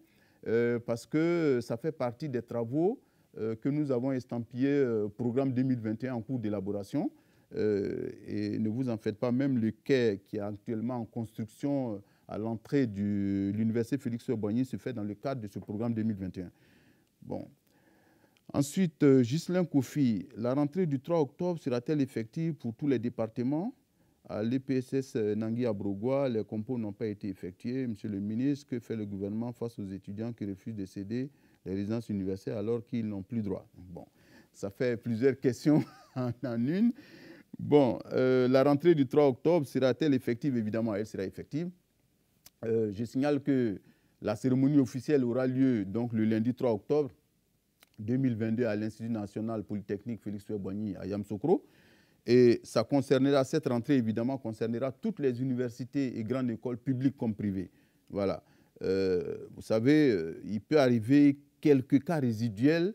parce que ça fait partie des travaux que nous avons estampillés programme 2021 en cours d'élaboration. Et ne vous en faites pas, même le quai qui est actuellement en construction à l'entrée de l'université Félix-Houphouët-Boigny se fait dans le cadre de ce programme 2021. Bon. Ensuite, Ghislain Kofi, la rentrée du 3 octobre sera-t-elle effective pour tous les départements? À l'EPSS Nangui à Brogua, les compos n'ont pas été effectués. Monsieur le ministre, que fait le gouvernement face aux étudiants qui refusent de céder les résidences universitaires alors qu'ils n'ont plus droit? Bon, ça fait plusieurs questions en une. Bon, la rentrée du 3 octobre sera-t-elle effective? Évidemment, elle sera effective. Je signale que la cérémonie officielle aura lieu donc, le lundi 3 octobre 2022 à l'Institut national polytechnique Félix-Houphouët-Boigny à Yamoussoukro. Et ça concernera, cette rentrée évidemment concernera toutes les universités et grandes écoles publiques comme privées. Voilà. Vous savez, il peut arriver quelques cas résiduels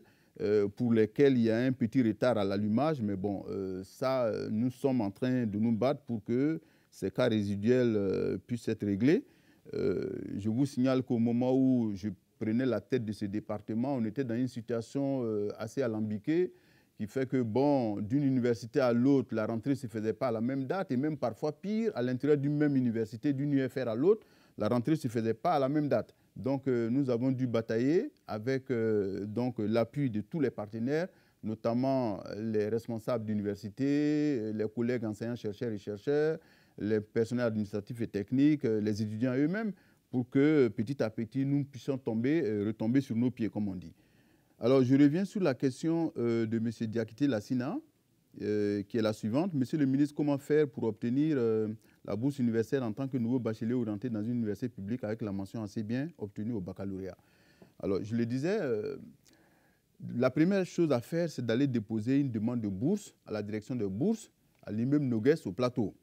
pour lesquels il y a un petit retard à l'allumage, mais bon, ça, nous sommes en train de nous battre pour que ces cas résiduels puissent être réglés. Je vous signale qu'au moment où je prenais la tête de ce département, on était dans une situation assez alambiquée qui fait que, d'une université à l'autre, la rentrée ne se faisait pas à la même date et même parfois pire, à l'intérieur d'une même université, d'une UFR à l'autre, la rentrée ne se faisait pas à la même date. Donc, nous avons dû batailler avec l'appui de tous les partenaires, notamment les responsables d'université, les collègues enseignants, chercheurs et chercheurs, les personnels administratifs et techniques, les étudiants eux-mêmes, pour que petit à petit, nous puissions retomber sur nos pieds, comme on dit. Alors, je reviens sur la question de M. Diakité Lassina, qui est la suivante. Monsieur le ministre, comment faire pour obtenir la bourse universitaire en tant que nouveau bachelier orienté dans une université publique avec la mention assez bien obtenue au baccalauréat? Alors, je le disais, la première chose à faire, c'est d'aller déposer une demande de bourse à la direction de bourse, à l'immeuble Noguès au plateau.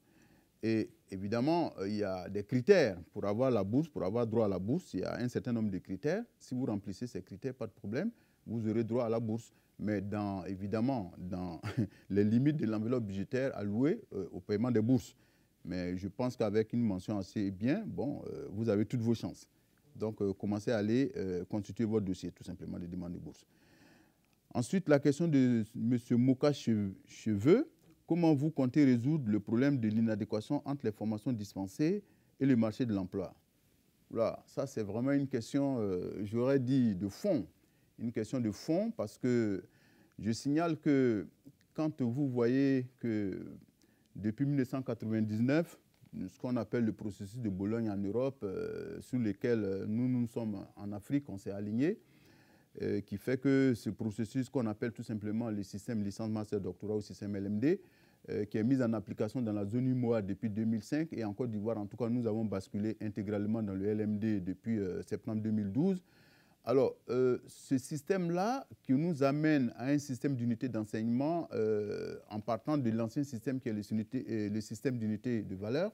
Et évidemment, il y a des critères pour avoir la bourse, pour avoir droit à la bourse. Il y a un certain nombre de critères. Si vous remplissez ces critères, pas de problème, vous aurez droit à la bourse. Mais évidemment, dans les limites de l'enveloppe budgétaire allouée au paiement des bourses. Mais je pense qu'avec une mention assez bien, vous avez toutes vos chances. Donc, commencez à aller constituer votre dossier, tout simplement, de demande de bourse. Ensuite, la question de M. Moka Cheveux. comment vous comptez résoudre le problème de l'inadéquation entre les formations dispensées et le marché de l'emploi? Voilà, ça c'est vraiment une question, j'aurais dit, de fond. Une question de fond parce que je signale que quand vous voyez que depuis 1999, ce qu'on appelle le processus de Bologne en Europe, sur lequel nous sommes en Afrique, on s'est alignés, qui fait que ce processus qu'on appelle tout simplement le système licence master doctorat ou système LMD, qui est mis en application dans la zone UMOA depuis 2005 et en Côte d'Ivoire, en tout cas, nous avons basculé intégralement dans le LMD depuis septembre 2012. Alors, ce système-là qui nous amène à un système d'unité d'enseignement en partant de l'ancien système qui est le système d'unité de valeur.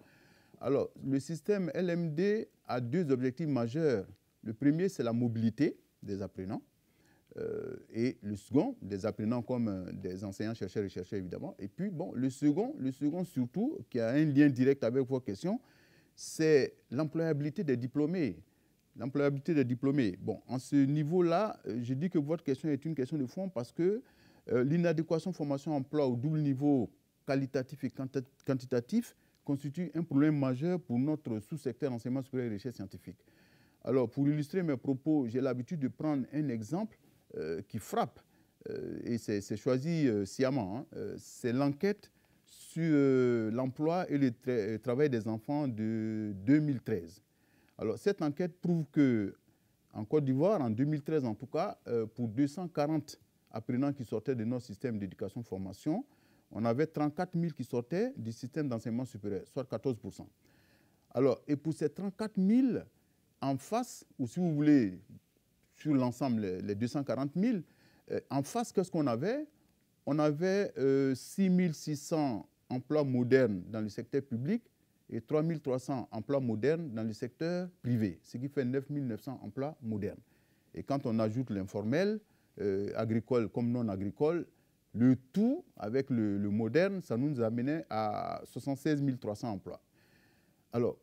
Alors, le système LMD a deux objectifs majeurs. Le premier, c'est la mobilité des apprenants. Et le second, des apprenants comme des enseignants, chercheurs et chercheurs, évidemment. Et puis, bon, le second surtout, qui a un lien direct avec vos questions, c'est l'employabilité des diplômés. L'employabilité des diplômés. Bon, en ce niveau-là, je dis que votre question est une question de fond parce que l'inadéquation formation-emploi au double niveau qualitatif et quantitatif constitue un problème majeur pour notre sous-secteur enseignement supérieur et recherche scientifique. Alors, pour illustrer mes propos, j'ai l'habitude de prendre un exemple qui frappe, et c'est choisi sciemment. C'est l'enquête sur l'emploi et le travail des enfants de 2013. Alors, cette enquête prouve qu'en Côte d'Ivoire, en 2013 en tout cas, pour 240 apprenants qui sortaient de notre système d'éducation-formation, on avait 34 000 qui sortaient du système d'enseignement supérieur, soit 14%. Alors, et pour ces 34 000, en face, ou si vous voulez, sur l'ensemble, les 240 000, en face, qu'est-ce qu'on avait? On avait 6 600 emplois modernes dans le secteur public et 3 300 emplois modernes dans le secteur privé, ce qui fait 9 900 emplois modernes. Et quand on ajoute l'informel, agricole comme non agricole, le tout avec le moderne, ça nous amenait à 76 300 emplois. Alors,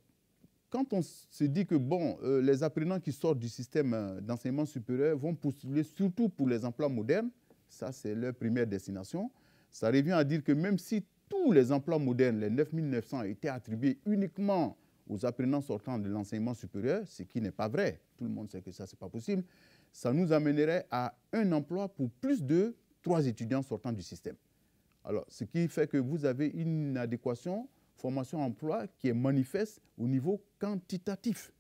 quand on se dit que bon, les apprenants qui sortent du système d'enseignement supérieur vont postuler surtout pour les emplois modernes, ça c'est leur première destination, ça revient à dire que même si tous les emplois modernes, les 9 900, étaient attribués uniquement aux apprenants sortant de l'enseignement supérieur, ce qui n'est pas vrai, tout le monde sait que ça, ce n'est pas possible, ça nous amènerait à un emploi pour plus de 3 étudiants sortant du système. Alors, ce qui fait que vous avez une inadéquation formation-emploi qui est manifeste au niveau quantitatif.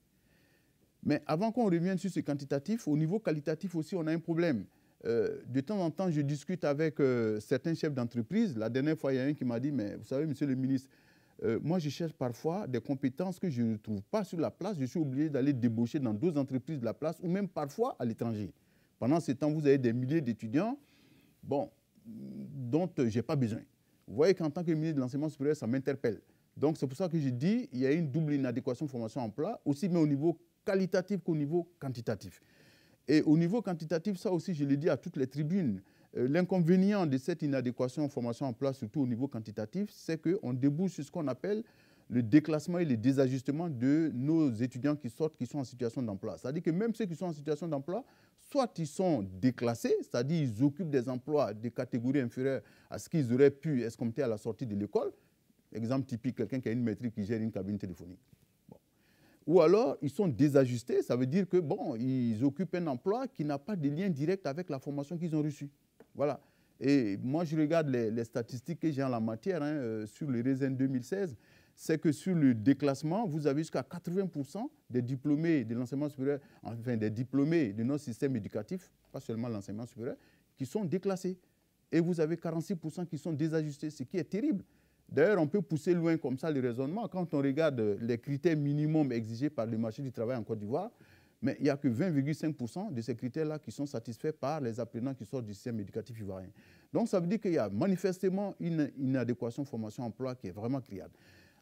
Mais avant qu'on revienne sur ce quantitatif, au niveau qualitatif aussi, on a un problème. De temps en temps, je discute avec certains chefs d'entreprise. La dernière fois, il y a un qui m'a dit, mais vous savez, monsieur le ministre, moi, je cherche parfois des compétences que je ne trouve pas sur la place. Je suis obligé d'aller débaucher dans d'autres entreprises de la place ou même parfois à l'étranger. Pendant ce temps, vous avez des milliers d'étudiants dont je n'ai pas besoin. Vous voyez qu'en tant que ministre de l'Enseignement supérieur, ça m'interpelle. Donc, c'est pour ça que je dis qu'il y a une double inadéquation formation-emploi, aussi bien au niveau qualitatif qu'au niveau quantitatif. Et au niveau quantitatif, ça aussi, je l'ai dit à toutes les tribunes, l'inconvénient de cette inadéquation formation-emploi, surtout au niveau quantitatif, c'est qu'on débouche sur ce qu'on appelle le déclassement et le désajustement de nos étudiants qui sortent, qui sont en situation d'emploi. C'est-à-dire que même ceux qui sont en situation d'emploi, soit ils sont déclassés, c'est-à-dire ils occupent des emplois de catégories inférieures à ce qu'ils auraient pu escompter à la sortie de l'école. Exemple typique, quelqu'un qui a une maîtrise qui gère une cabine téléphonique. Bon. Ou alors, ils sont désajustés, ça veut dire que bon, ils occupent un emploi qui n'a pas de lien direct avec la formation qu'ils ont reçue. Voilà. Et moi, je regarde les statistiques que j'ai en la matière sur le RESEN 2016. C'est que sur le déclassement, vous avez jusqu'à 80% des diplômés de l'enseignement supérieur, enfin des diplômés de notre système éducatif, pas seulement l'enseignement supérieur, qui sont déclassés. Et vous avez 46% qui sont désajustés, ce qui est terrible. D'ailleurs, on peut pousser loin comme ça le raisonnement. Quand on regarde les critères minimums exigés par le marché du travail en Côte d'Ivoire, mais il n'y a que 20,5% de ces critères-là qui sont satisfaits par les apprenants qui sortent du système éducatif ivoirien. Donc, ça veut dire qu'il y a manifestement une inadéquation formation-emploi qui est vraiment criarde.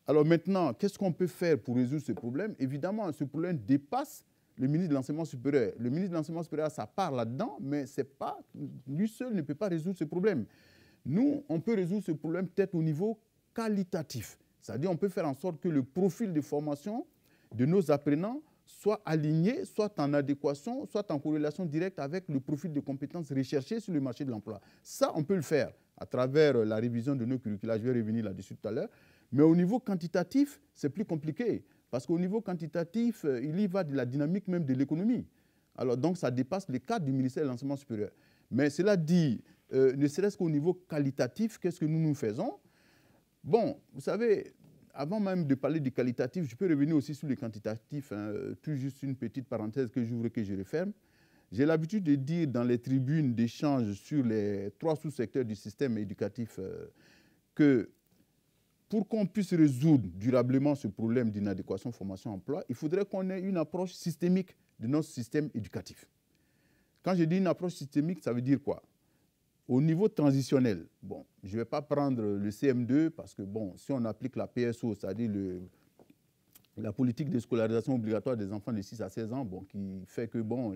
Alors maintenant, qu'est-ce qu'on peut faire pour résoudre ce problème? Évidemment, ce problème dépasse le ministre de l'Enseignement supérieur. Le ministre de l'Enseignement supérieur a sa part là-dedans, mais lui seul ne peut pas résoudre ce problème. Nous, on peut résoudre ce problème peut-être au niveau qualitatif. C'est-à-dire qu'on peut faire en sorte que le profil de formation de nos apprenants soit aligné, soit en adéquation, soit en corrélation directe avec le profil de compétences recherchées sur le marché de l'emploi. Ça, on peut le faire à travers la révision de nos curricula. Je vais revenir là-dessus tout à l'heure. Mais au niveau quantitatif, c'est plus compliqué. Parce qu'au niveau quantitatif, il y va de la dynamique même de l'économie. Alors, donc, ça dépasse le cadre du ministère de l'Enseignement supérieur. Mais cela dit, ne serait-ce qu'au niveau qualitatif, qu'est-ce que nous faisons? Bon, vous savez, avant même de parler du qualitatif, je peux revenir aussi sur le quantitatif. Tout juste une petite parenthèse que j'ouvre et que je referme. J'ai l'habitude de dire dans les tribunes d'échange sur les 3 sous-secteurs du système éducatif que pour qu'on puisse résoudre durablement ce problème d'inadéquation formation-emploi, il faudrait qu'on ait une approche systémique de notre système éducatif. Quand je dis une approche systémique, ça veut dire quoi? Au niveau transitionnel, bon, je ne vais pas prendre le CM2 parce que, bon, si on applique la PSO, c'est-à-dire la politique de scolarisation obligatoire des enfants de 6 à 16 ans, bon, qui fait que, bon,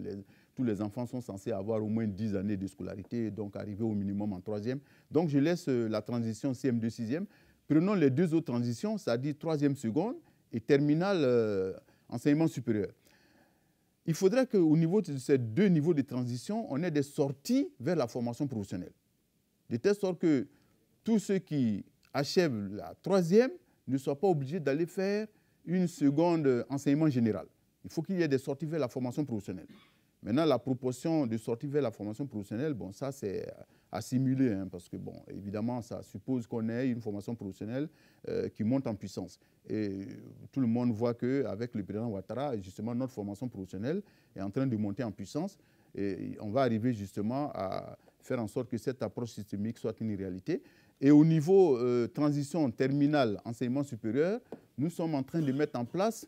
tous les enfants sont censés avoir au moins 10 années de scolarité, donc arriver au minimum en 3e. Donc, je laisse la transition CM2 6e. Prenons les 2 autres transitions, c'est-à-dire 3e seconde et terminale enseignement supérieur. Il faudrait qu'au niveau de ces 2 niveaux de transition, on ait des sorties vers la formation professionnelle. De telle sorte que tous ceux qui achèvent la 3e ne soient pas obligés d'aller faire une seconde enseignement général. Il faut qu'il y ait des sorties vers la formation professionnelle. Maintenant, la proportion de sorties vers la formation professionnelle, bon, ça c'est à simuler, parce que, bon, évidemment, ça suppose qu'on ait une formation professionnelle qui monte en puissance. Et tout le monde voit qu'avec le président Ouattara, justement, notre formation professionnelle est en train de monter en puissance. Et on va arriver justement à faire en sorte que cette approche systémique soit une réalité. Et au niveau transition terminale, enseignement supérieur, nous sommes en train de mettre en place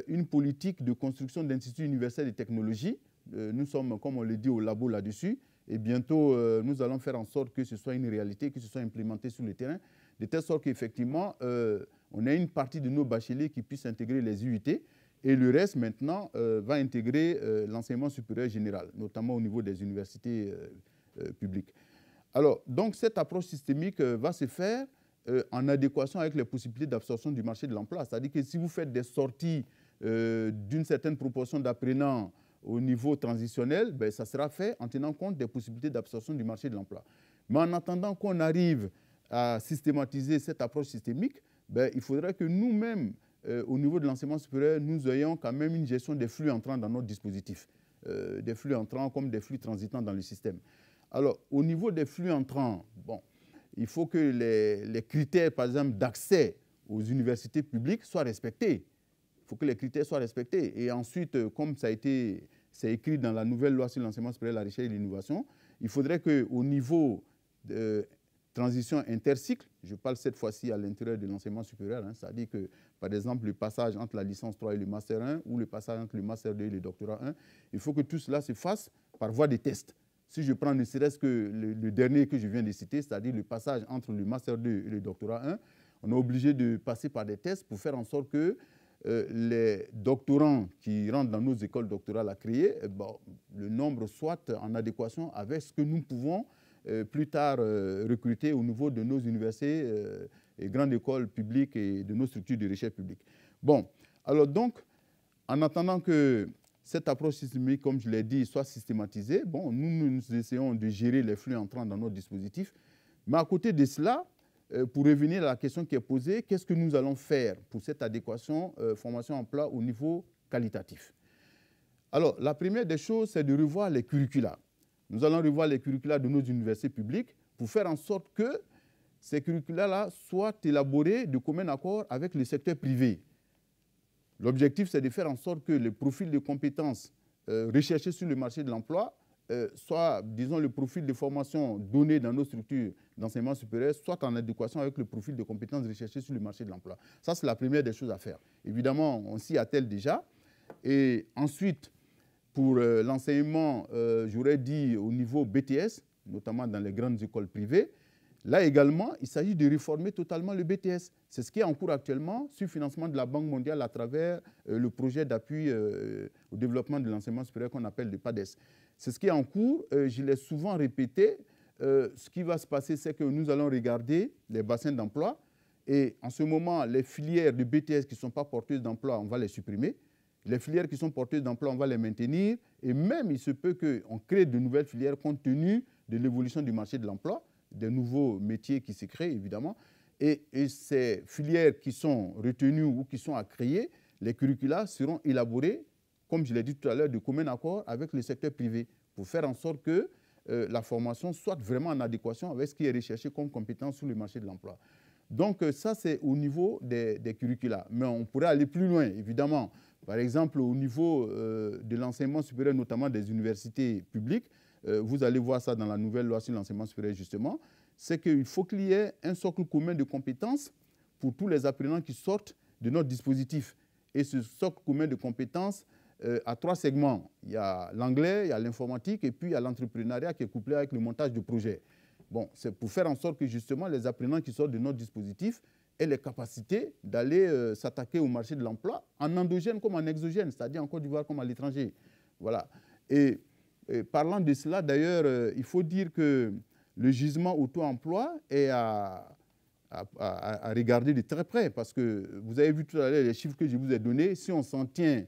une politique de construction d'instituts universels de technologie. Nous sommes, comme on le dit, au labo là-dessus. Et bientôt, nous allons faire en sorte que ce soit une réalité, que ce soit implémenté sur le terrain, de telle sorte qu'effectivement, on ait une partie de nos bacheliers qui puissent intégrer les UIT. Et le reste, maintenant, va intégrer l'enseignement supérieur général, notamment au niveau des universités publiques. Alors, donc, cette approche systémique va se faire en adéquation avec les possibilités d'absorption du marché de l'emploi. C'est-à-dire que si vous faites des sorties d'une certaine proportion d'apprenants au niveau transitionnel, ben, ça sera fait en tenant compte des possibilités d'absorption du marché de l'emploi. Mais en attendant qu'on arrive à systématiser cette approche systémique, ben, il faudrait que nous-mêmes, au niveau de l'enseignement supérieur, nous ayons quand même une gestion des flux entrants dans notre dispositif. Des flux entrants comme des flux transitants dans le système. Alors, au niveau des flux entrants, bon, il faut que les critères, par exemple, d'accès aux universités publiques soient respectés. Il faut que les critères soient respectés. Et ensuite, comme c'est écrit dans la nouvelle loi sur l'enseignement supérieur, la recherche et l'innovation, il faudrait qu'au niveau de transition intercycle, je parle cette fois-ci à l'intérieur de l'enseignement supérieur, c'est-à-dire que, par exemple, le passage entre la licence 3 et le master 1, ou le passage entre le master 2 et le doctorat 1, il faut que tout cela se fasse par voie de test. Si je prends ne serait-ce que le dernier que je viens de citer, c'est-à-dire le passage entre le master 2 et le doctorat 1, on est obligé de passer par des tests pour faire en sorte que les doctorants qui rentrent dans nos écoles doctorales à créer, bon, le nombre soit en adéquation avec ce que nous pouvons plus tard recruter au niveau de nos universités et grandes écoles publiques et de nos structures de recherche publique. Bon, alors donc, en attendant que cette approche systémique, comme je l'ai dit, soit systématisée, bon, nous essayons de gérer les flux entrants dans notre dispositif. Mais à côté de cela, pour revenir à la question qui est posée, qu'est-ce que nous allons faire pour cette adéquation formation-emploi au niveau qualitatif? Alors, la première des choses, c'est de revoir les curricula. Nous allons revoir les curricula de nos universités publiques pour faire en sorte que ces curricula-là soient élaborés de commun accord avec le secteur privé. L'objectif, c'est de faire en sorte que le profil de compétences recherchées sur le marché de l'emploi soit, disons, le profil de formation donné dans nos structures d'enseignement supérieur, soit en adéquation avec le profil de compétences recherchées sur le marché de l'emploi. Ça, c'est la première des choses à faire. Évidemment, on s'y attelle déjà. Et ensuite, pour l'enseignement, j'aurais dit au niveau BTS, notamment dans les grandes écoles privées, là également, il s'agit de réformer totalement le BTS. C'est ce qui est en cours actuellement sur le financement de la Banque mondiale à travers le projet d'appui au développement de l'enseignement supérieur qu'on appelle le PADES. C'est ce qui est en cours. Je l'ai souvent répété. Ce qui va se passer, c'est que nous allons regarder les bassins d'emploi. Et en ce moment, les filières de BTS qui ne sont pas porteuses d'emploi, on va les supprimer. Les filières qui sont porteuses d'emploi, on va les maintenir. Et même, il se peut qu'on crée de nouvelles filières compte tenu de l'évolution du marché de l'emploi. des nouveaux métiers qui se créent, évidemment. Et ces filières qui sont retenues ou qui sont à créer, les curricula seront élaborés, comme je l'ai dit tout à l'heure, de commun accord avec le secteur privé, pour faire en sorte que la formation soit vraiment en adéquation avec ce qui est recherché comme compétence sur le marché de l'emploi. Donc ça, c'est au niveau des curricula. Mais on pourrait aller plus loin, évidemment. Par exemple, au niveau de l'enseignement supérieur, notamment des universités publiques, vous allez voir ça dans la nouvelle loi sur l'enseignement supérieur, justement, c'est qu'il faut qu'il y ait un socle commun de compétences pour tous les apprenants qui sortent de notre dispositif. Et ce socle commun de compétences a 3 segments. Il y a l'anglais, il y a l'informatique et puis il y a l'entrepreneuriat qui est couplé avec le montage de projets. Bon, c'est pour faire en sorte que justement les apprenants qui sortent de notre dispositif aient les capacités d'aller s'attaquer au marché de l'emploi en endogène comme en exogène, c'est-à-dire en Côte d'Ivoire comme à l'étranger. Voilà. Et parlant de cela, d'ailleurs, il faut dire que le gisement auto-emploi est à regarder de très près parce que vous avez vu tout à l'heure les chiffres que je vous ai donnés. Si on s'en tient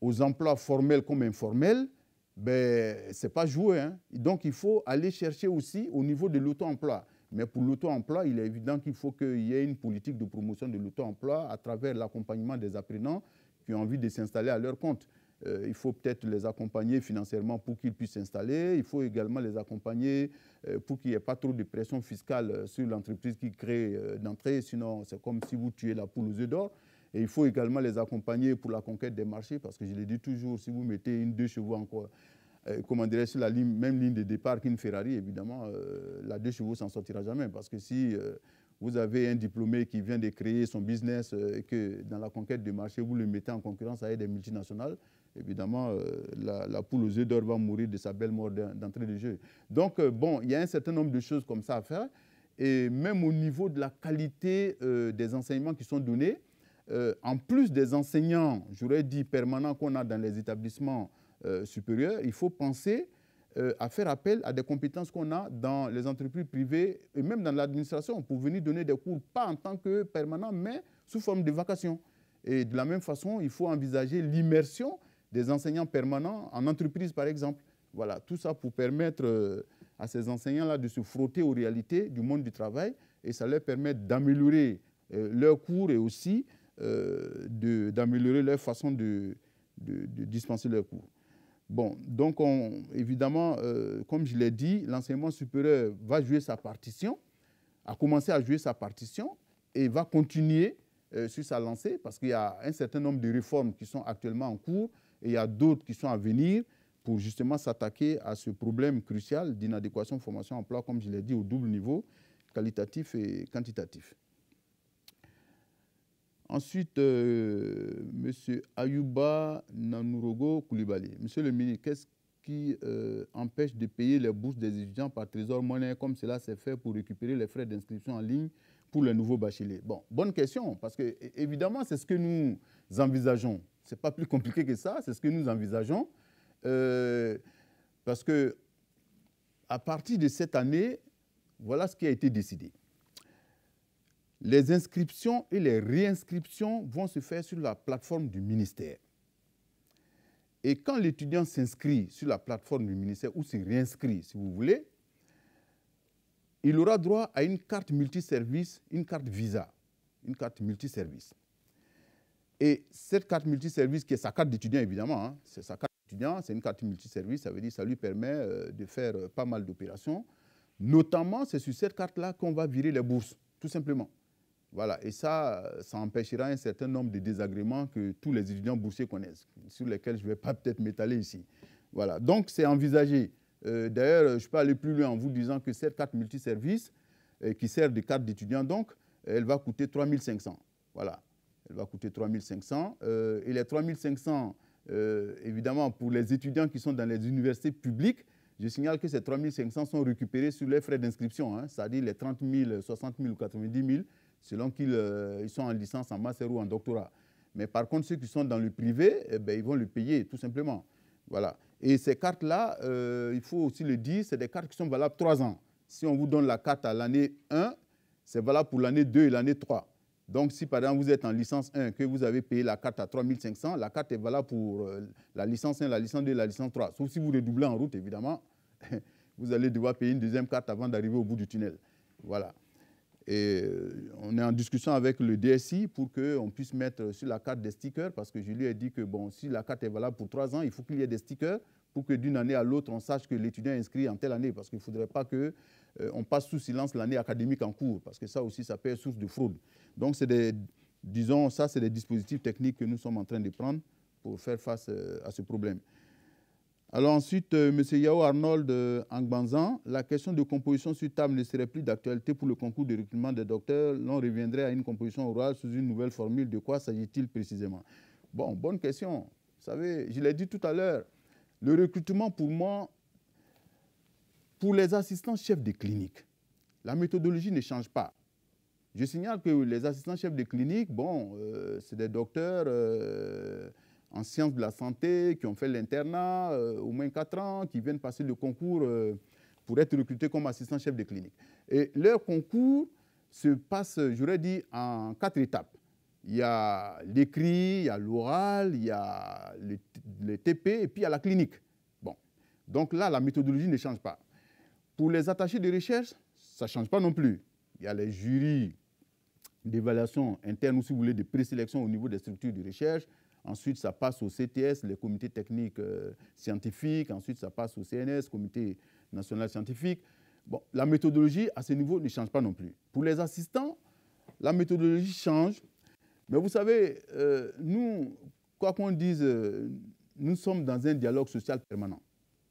aux emplois formels comme informels, ben, ce n'est pas joué. Hein. Donc, il faut aller chercher aussi au niveau de l'auto-emploi. Mais pour l'auto-emploi, il est évident qu'il faut qu'il y ait une politique de promotion de l'auto-emploi à travers l'accompagnement des apprenants qui ont envie de s'installer à leur compte. Il faut peut-être les accompagner financièrement pour qu'ils puissent s'installer. Il faut également les accompagner pour qu'il n'y ait pas trop de pression fiscale sur l'entreprise qui crée d'entrée. Sinon, c'est comme si vous tuez la poule aux œufs d'or. Et il faut également les accompagner pour la conquête des marchés parce que je le dis toujours, si vous mettez 2 chevaux encore, comment dirais-je, sur la même ligne de départ qu'une Ferrari, évidemment, la 2 chevaux ne s'en sortira jamais. Parce que si vous avez un diplômé qui vient de créer son business et que dans la conquête des marchés, vous le mettez en concurrence avec des multinationales, évidemment, la poule aux œufs d'or va mourir de sa belle mort d'entrée de jeu. Donc, bon, il y a un certain nombre de choses comme ça à faire. Et même au niveau de la qualité des enseignements qui sont donnés, en plus des enseignants, j'aurais dit permanents qu'on a dans les établissements supérieurs, il faut penser à faire appel à des compétences qu'on a dans les entreprises privées et même dans l'administration pour venir donner des cours, pas en tant que permanent, mais sous forme de vacation. Et de la même façon, il faut envisager l'immersion des enseignants permanents en entreprise, par exemple. Voilà, tout ça pour permettre à ces enseignants-là de se frotter aux réalités du monde du travail et ça leur permet d'améliorer leurs cours et aussi d'améliorer leur façon de dispenser leurs cours. Bon, donc évidemment, comme je l'ai dit, l'enseignement supérieur va jouer sa partition, a commencé à jouer sa partition et va continuer sur sa lancée parce qu'il y a un certain nombre de réformes qui sont actuellement en cours et il y a d'autres qui sont à venir pour justement s'attaquer à ce problème crucial d'inadéquation formation-emploi, comme je l'ai dit, au double niveau, qualitatif et quantitatif. Ensuite, M. Ayouba Nanurogo Koulibaly. Monsieur le ministre, qu'est-ce qui empêche de payer les bourses des étudiants par trésor monnaie comme cela s'est fait pour récupérer les frais d'inscription en ligne pour les nouveaux bacheliers? Bon, bonne question, parce que évidemment, c'est ce que nous envisageons. Ce n'est pas plus compliqué que ça, c'est ce que nous envisageons. Parce que à partir de cette année, voilà ce qui a été décidé. Les inscriptions et les réinscriptions vont se faire sur la plateforme du ministère. Et quand l'étudiant s'inscrit sur la plateforme du ministère ou se réinscrit, si vous voulez, il aura droit à une carte multiservice, une carte Visa, une carte multiservice. Et cette carte multiservice, qui est sa carte d'étudiant évidemment, hein, c'est sa carte d'étudiant, c'est une carte multiservice, ça veut dire que ça lui permet de faire pas mal d'opérations. Notamment, c'est sur cette carte-là qu'on va virer les bourses, tout simplement. Voilà, et ça empêchera un certain nombre de désagréments que tous les étudiants boursiers connaissent, sur lesquels je ne vais pas peut-être m'étaler ici. Voilà, donc c'est envisagé. D'ailleurs, je peux aller plus loin en vous disant que cette carte multiservice, qui sert de carte d'étudiant, donc, elle va coûter 3 500. Voilà, elle va coûter 3 500. Et les 3 500, évidemment, pour les étudiants qui sont dans les universités publiques, je signale que ces 3 500 sont récupérés sur les frais d'inscription, hein, c'est-à-dire les 30 000, 60 000 ou 90 000, selon qu'ils sont en licence, en master ou en doctorat. Mais par contre, ceux qui sont dans le privé, eh bien, ils vont le payer, tout simplement. Voilà. Et ces cartes-là, il faut aussi le dire, c'est des cartes qui sont valables 3 ans. Si on vous donne la carte à l'année 1, c'est valable pour l'année 2 et l'année 3. Donc, si par exemple vous êtes en licence 1, que vous avez payé la carte à 3 500, la carte est valable pour la licence 1, la licence 2 et la licence 3. Sauf si vous redoublez en route, évidemment, vous allez devoir payer une deuxième carte avant d'arriver au bout du tunnel. Voilà. Et on est en discussion avec le DSI pour qu'on puisse mettre sur la carte des stickers, parce que je lui ai dit que bon, si la carte est valable pour 3 ans, il faut qu'il y ait des stickers pour que d'une année à l'autre, on sache que l'étudiant est inscrit en telle année, parce qu'il ne faudrait pas qu'on passe sous silence l'année académique en cours, parce que ça aussi, ça peut être source de fraude. Donc, c'est des dispositifs techniques que nous sommes en train de prendre pour faire face à ce problème. Alors ensuite, M. Yao Arnold Angbanzan, la question de composition sur table ne serait plus d'actualité pour le concours de recrutement des docteurs. L'on reviendrait à une composition orale sous une nouvelle formule. De quoi s'agit-il précisément? Bon, bonne question. Vous savez, je l'ai dit tout à l'heure, le recrutement pour moi, pour les assistants chefs de clinique, la méthodologie ne change pas. Je signale que les assistants chefs de clinique, bon, c'est des docteurs en sciences de la santé, qui ont fait l'internat, au moins 4 ans, qui viennent passer le concours pour être recrutés comme assistants chefs de clinique. Et leur concours se passe, j'aurais dit, en 4 étapes. Il y a l'écrit, il y a l'oral, il y a le TP, et puis il y a la clinique. Bon. Donc là, la méthodologie ne change pas. Pour les attachés de recherche, ça ne change pas non plus. Il y a les jurys d'évaluation interne ou, si vous voulez, de présélection au niveau des structures de recherche. Ensuite, ça passe au CTS, les comités techniques scientifiques. Ensuite, ça passe au CNS, Comité national scientifique. Bon, la méthodologie, à ce niveau, ne change pas non plus. Pour les assistants, la méthodologie change. Mais vous savez, nous, quoi qu'on dise, nous sommes dans un dialogue social permanent.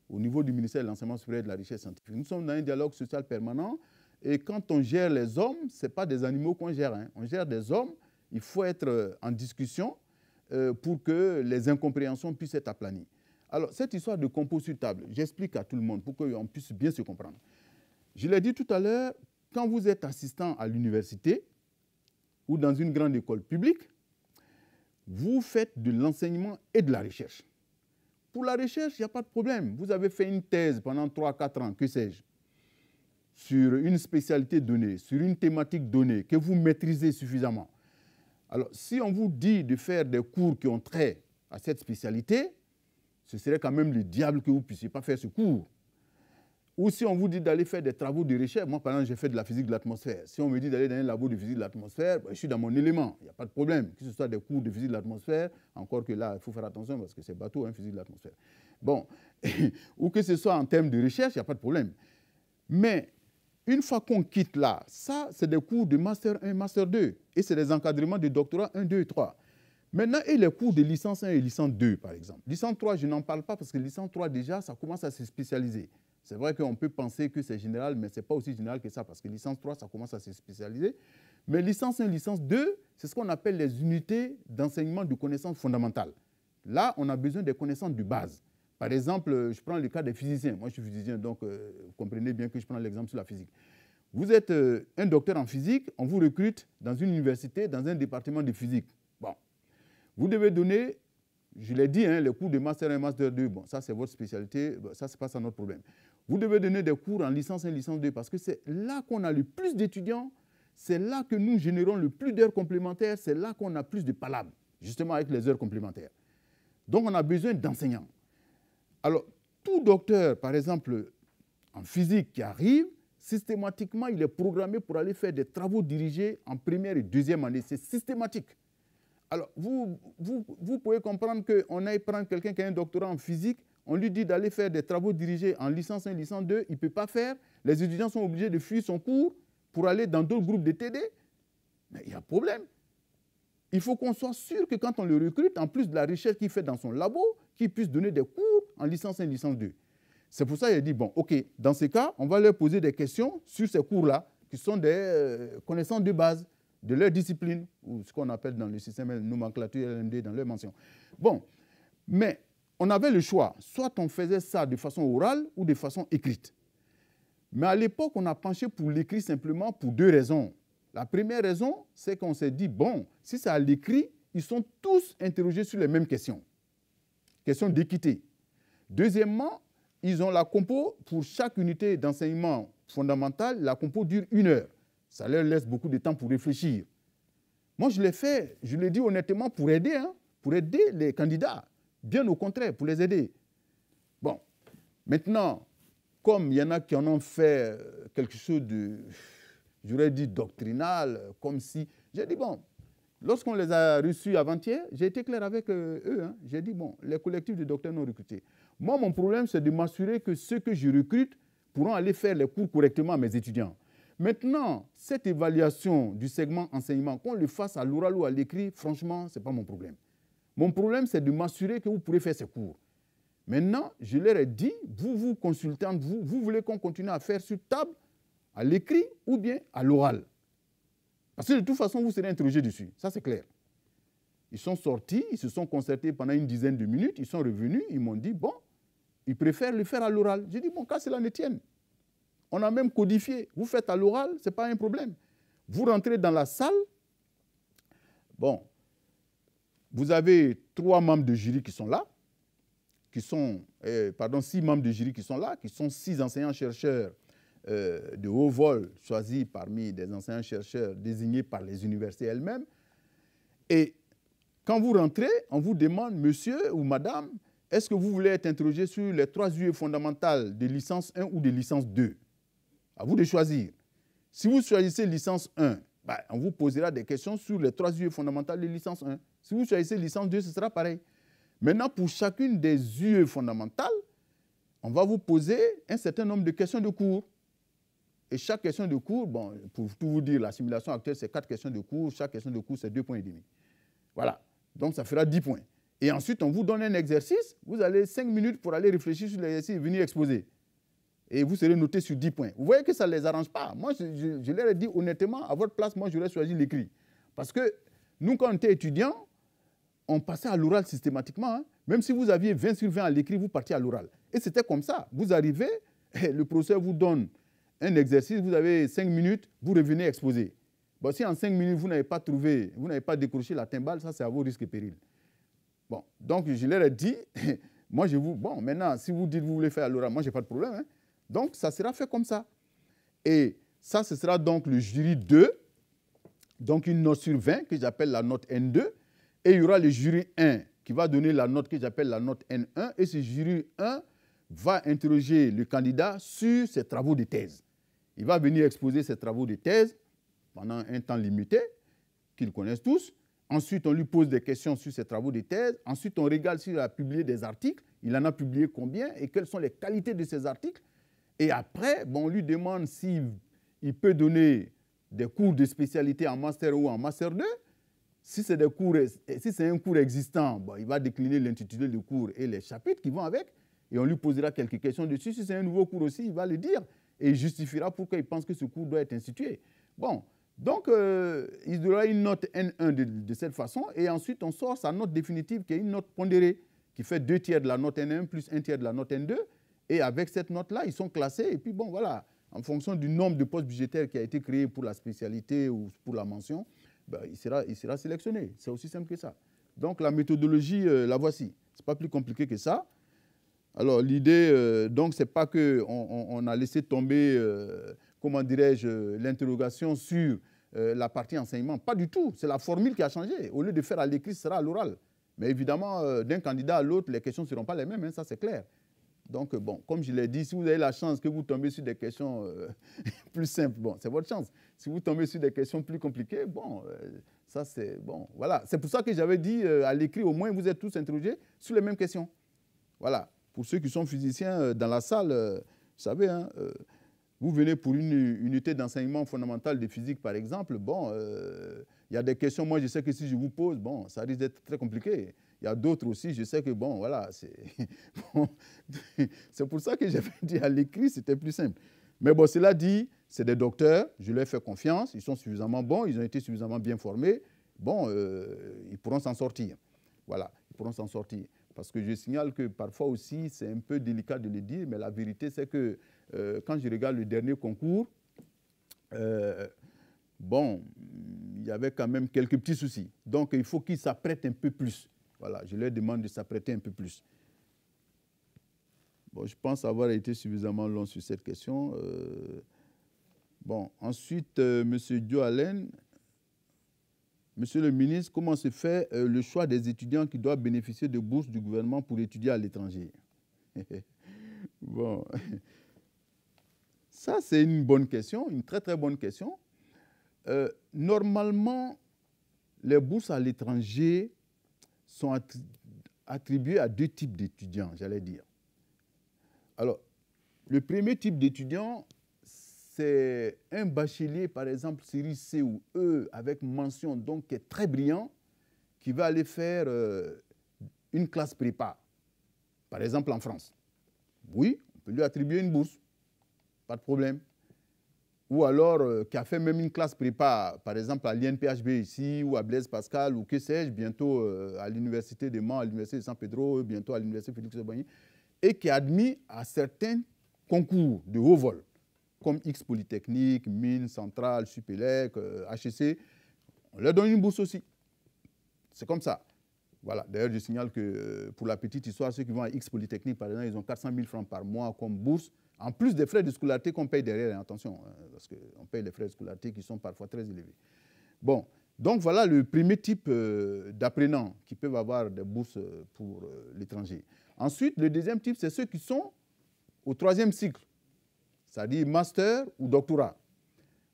Au niveau du ministère de l'Enseignement supérieur et de la Recherche scientifique, nous sommes dans un dialogue social permanent. Et quand on gère les hommes, ce n'est pas des animaux qu'on gère. Hein. On gère des hommes. Il faut être en discussion pour que les incompréhensions puissent être aplanies. Alors, cette histoire de compos sur table, j'explique à tout le monde pour qu'on puisse bien se comprendre. Je l'ai dit tout à l'heure, quand vous êtes assistant à l'université ou dans une grande école publique, vous faites de l'enseignement et de la recherche. Pour la recherche, il n'y a pas de problème. Vous avez fait une thèse pendant 3-4 ans, que sais-je, sur une spécialité donnée, sur une thématique donnée, que vous maîtrisez suffisamment. Alors, si on vous dit de faire des cours qui ont trait à cette spécialité, ce serait quand même le diable que vous ne puissiez pas faire ce cours. Ou si on vous dit d'aller faire des travaux de recherche, moi, par exemple, j'ai fait de la physique de l'atmosphère. Si on me dit d'aller dans un labo de physique de l'atmosphère, ben, je suis dans mon élément, il n'y a pas de problème. Que ce soit des cours de physique de l'atmosphère, encore que là, il faut faire attention parce que c'est bateau, hein, physique de l'atmosphère. Bon, ou que ce soit en termes de recherche, il n'y a pas de problème. Mais une fois qu'on quitte là, ça, c'est des cours de Master 1, Master 2. Et c'est des encadrements de doctorat 1, 2 et 3. Maintenant, et les cours de licence 1 et licence 2, par exemple. Licence 3, je n'en parle pas parce que licence 3, déjà, ça commence à se spécialiser. C'est vrai qu'on peut penser que c'est général, mais ce n'est pas aussi général que ça, parce que licence 3, ça commence à se spécialiser. Mais licence 1, licence 2, c'est ce qu'on appelle les unités d'enseignement de connaissances fondamentales. Là, on a besoin des connaissances de base. Par exemple, je prends le cas des physiciens. Moi, je suis physicien, donc vous comprenez bien que je prends l'exemple sur la physique. Vous êtes un docteur en physique, on vous recrute dans une université, dans un département de physique. Bon, vous devez donner, je l'ai dit, hein, les cours de Master 1, Master 2. Bon, ça, c'est votre spécialité, bon, ça, ce n'est pas ça notre problème. Vous devez donner des cours en licence 1, licence 2, parce que c'est là qu'on a le plus d'étudiants, c'est là que nous générons le plus d'heures complémentaires, c'est là qu'on a plus de palabres, justement avec les heures complémentaires. Donc, on a besoin d'enseignants. Alors, tout docteur, par exemple, en physique qui arrive, systématiquement, il est programmé pour aller faire des travaux dirigés en première et deuxième année. C'est systématique. Alors, vous pouvez comprendre qu'on aille prendre quelqu'un qui a un doctorat en physique, on lui dit d'aller faire des travaux dirigés en licence 1, licence 2, il ne peut pas faire. Les étudiants sont obligés de fuir son cours pour aller dans d'autres groupes de TD. Mais il y a problème. Il faut qu'on soit sûr que quand on le recrute, en plus de la recherche qu'il fait dans son labo, qu'il puisse donner des cours en licence 1, licence 2. C'est pour ça qu'il a dit, bon, OK, dans ces cas, on va leur poser des questions sur ces cours-là, qui sont des connaissances de base de leur discipline, ou ce qu'on appelle dans le système nomenclature LMD, dans leur mention. Bon, mais on avait le choix. Soit on faisait ça de façon orale ou de façon écrite. Mais à l'époque, on a penché pour l'écrit simplement pour 2 raisons. La première raison, c'est qu'on s'est dit, bon, si c'est à l'écrit, ils sont tous interrogés sur les mêmes questions. Question d'équité. Deuxièmement, ils ont la compo, pour chaque unité d'enseignement fondamental, la compo dure 1 heure. Ça leur laisse beaucoup de temps pour réfléchir. Moi, je l'ai fait, je l'ai dit honnêtement, pour aider les candidats. Bien au contraire, pour les aider. Bon, maintenant, comme il y en a qui en ont fait quelque chose de, j'aurais dit, doctrinal, comme si... J'ai dit, bon, lorsqu'on les a reçus avant-hier, j'ai été clair avec eux. Hein. J'ai dit, bon, les collectifs de docteurs non recrutés. Moi, mon problème, c'est de m'assurer que ceux que je recrute pourront aller faire les cours correctement à mes étudiants. Maintenant, cette évaluation du segment enseignement, qu'on le fasse à l'oral ou à l'écrit, franchement, ce n'est pas mon problème. Mon problème, c'est de m'assurer que vous pourrez faire ces cours. Maintenant, je leur ai dit, vous consultantes, vous voulez qu'on continue à faire sur table, à l'écrit ou bien à l'oral. Parce que de toute façon, vous serez interrogés dessus. Ça, c'est clair. Ils sont sortis, ils se sont concertés pendant une dizaine de minutes, ils sont revenus, ils m'ont dit, bon, ils préfèrent le faire à l'oral. J'ai dit, bon, qu'à cela ne tienne. On a même codifié. Vous faites à l'oral, ce n'est pas un problème. Vous rentrez dans la salle. Bon, vous avez 3 membres de jury qui sont là, qui sont, 6 membres de jury qui sont là, qui sont 6 enseignants-chercheurs de haut vol choisis parmi des enseignants-chercheurs désignés par les universités elles-mêmes. Et quand vous rentrez, on vous demande, monsieur ou madame, est-ce que vous voulez être interrogé sur les 3 UE fondamentales de licence 1 ou de licence 2? À vous de choisir. Si vous choisissez licence 1, on vous posera des questions sur les 3 UE fondamentales de licence 1. Si vous choisissez licence 2, ce sera pareil. Maintenant, pour chacune des UE fondamentales, on va vous poser un certain nombre de questions de cours. Et chaque question de cours, bon, pour tout vous dire, la simulation actuelle, c'est 4 questions de cours. Chaque question de cours, c'est 2,5 points. Voilà. Donc, ça fera 10 points. Et ensuite, on vous donne un exercice. Vous avez 5 minutes pour aller réfléchir sur l'exercice et venir exposer. Et vous serez noté sur 10 points. Vous voyez que ça ne les arrange pas. Moi, je leur ai dit honnêtement, à votre place, moi, j'aurais choisi l'écrit. Parce que nous, quand on était étudiants, on passait à l'oral systématiquement. Hein. Même si vous aviez 20 sur 20 à l'écrit, vous partiez à l'oral. Et c'était comme ça. Vous arrivez, le professeur vous donne un exercice, vous avez 5 minutes, vous revenez exposer. Bon, si en 5 minutes, vous n'avez pas trouvé, vous n'avez pas décroché la timbale, ça, c'est à vos risques et périls. Bon, donc, je leur ai dit, moi, bon, maintenant, si vous dites que vous voulez faire à l'oral, moi, je n'ai pas de problème. Hein. Donc, ça sera fait comme ça. Et ça, ce sera donc le jury 2, donc une note sur 20 que j'appelle la note N2. Et il y aura le jury 1 qui va donner la note que j'appelle la note N1. Et ce jury 1 va interroger le candidat sur ses travaux de thèse. Il va venir exposer ses travaux de thèse pendant un temps limité, qu'ils connaissent tous. Ensuite, on lui pose des questions sur ses travaux de thèse. Ensuite, on regarde s'il a publié des articles. Il en a publié combien et quelles sont les qualités de ces articles. Et après, bon, on lui demande s'il peut donner des cours de spécialité en master ou en master 2. Si c'est un cours existant, bon, il va décliner l'intitulé du cours et les chapitres qui vont avec. Et on lui posera quelques questions dessus. Si c'est un nouveau cours aussi, il va le dire. Et il justifiera pourquoi il pense que ce cours doit être institué. Bon, donc il aura une note N1 de cette façon. Et ensuite, on sort sa note définitive qui est une note pondérée, qui fait 2 tiers de la note N1 plus 1 tiers de la note N2. Et avec cette note-là, ils sont classés. Et puis, bon, voilà, en fonction du nombre de postes budgétaires qui a été créé pour la spécialité ou pour la mention, ben, il sera sélectionné. C'est aussi simple que ça. Donc, la méthodologie, la voici. Ce n'est pas plus compliqué que ça. Alors, l'idée, donc, ce n'est pas qu'on a laissé tomber, comment dirais-je, l'interrogation sur la partie enseignement. Pas du tout. C'est la formule qui a changé. Au lieu de faire à l'écrit, ce sera à l'oral. Mais évidemment, d'un candidat à l'autre, les questions ne seront pas les mêmes. Hein, ça, c'est clair. Donc, bon, comme je l'ai dit, si vous avez la chance que vous tombez sur des questions plus simples, bon, c'est votre chance. Si vous tombez sur des questions plus compliquées, bon, ça c'est bon. Voilà. C'est pour ça que j'avais dit à l'écrit, au moins, vous êtes tous interrogés sur les mêmes questions. Voilà. Pour ceux qui sont physiciens dans la salle, vous savez, hein, vous venez pour une unité d'enseignement fondamental de physique, par exemple, bon, il y a des questions, moi, je sais que si je vous pose, bon, ça risque d'être très compliqué. Il y a d'autres aussi, je sais que, bon, voilà, c'est bon, pour ça que j'avais dit à l'écrit, c'était plus simple. Mais bon, cela dit, c'est des docteurs, je leur fais confiance, ils sont suffisamment bons, ils ont été suffisamment bien formés, bon, ils pourront s'en sortir. Voilà, ils pourront s'en sortir. Parce que je signale que parfois aussi, c'est un peu délicat de le dire, mais la vérité, c'est que quand je regarde le dernier concours, bon, il y avait quand même quelques petits soucis. Donc, il faut qu'ils s'apprêtent un peu plus. Voilà, je leur demande de s'apprêter un peu plus. Bon, je pense avoir été suffisamment long sur cette question. Bon, ensuite, M. Joe Allen. Monsieur le ministre, comment se fait le choix des étudiants qui doivent bénéficier de bourses du gouvernement pour étudier à l'étranger? Bon, Ça, c'est une bonne question, une très, très bonne question. Normalement, les bourses à l'étranger sont attribuées à deux types d'étudiants, j'allais dire. Alors, le premier type d'étudiant, c'est un bachelier, par exemple, série C ou E, avec mention, donc qui est très brillant, qui va aller faire une classe prépa, par exemple en France. Oui, on peut lui attribuer une bourse, pas de problème. Ou alors qui a fait même une classe prépa, par exemple à l'INPHB ici, ou à Blaise Pascal, ou que sais-je, bientôt à l'Université de Mans, à l'Université de San Pedro, bientôt à l'Université Félix-Houphouët-Boigny, et qui est admis à certains concours de haut vol, comme X Polytechnique, Mines, Centrale, Supélec, HEC, on leur donne une bourse aussi. C'est comme ça. Voilà. D'ailleurs, je signale que pour la petite histoire, ceux qui vont à X Polytechnique, par exemple, ils ont 400 000 francs par mois comme bourse, en plus des frais de scolarité qu'on paye derrière. Attention, parce qu'on paye les frais de scolarité qui sont parfois très élevés. Bon, donc voilà le premier type d'apprenants qui peuvent avoir des bourses pour l'étranger. Ensuite, le deuxième type, c'est ceux qui sont au troisième cycle, c'est-à-dire master ou doctorat.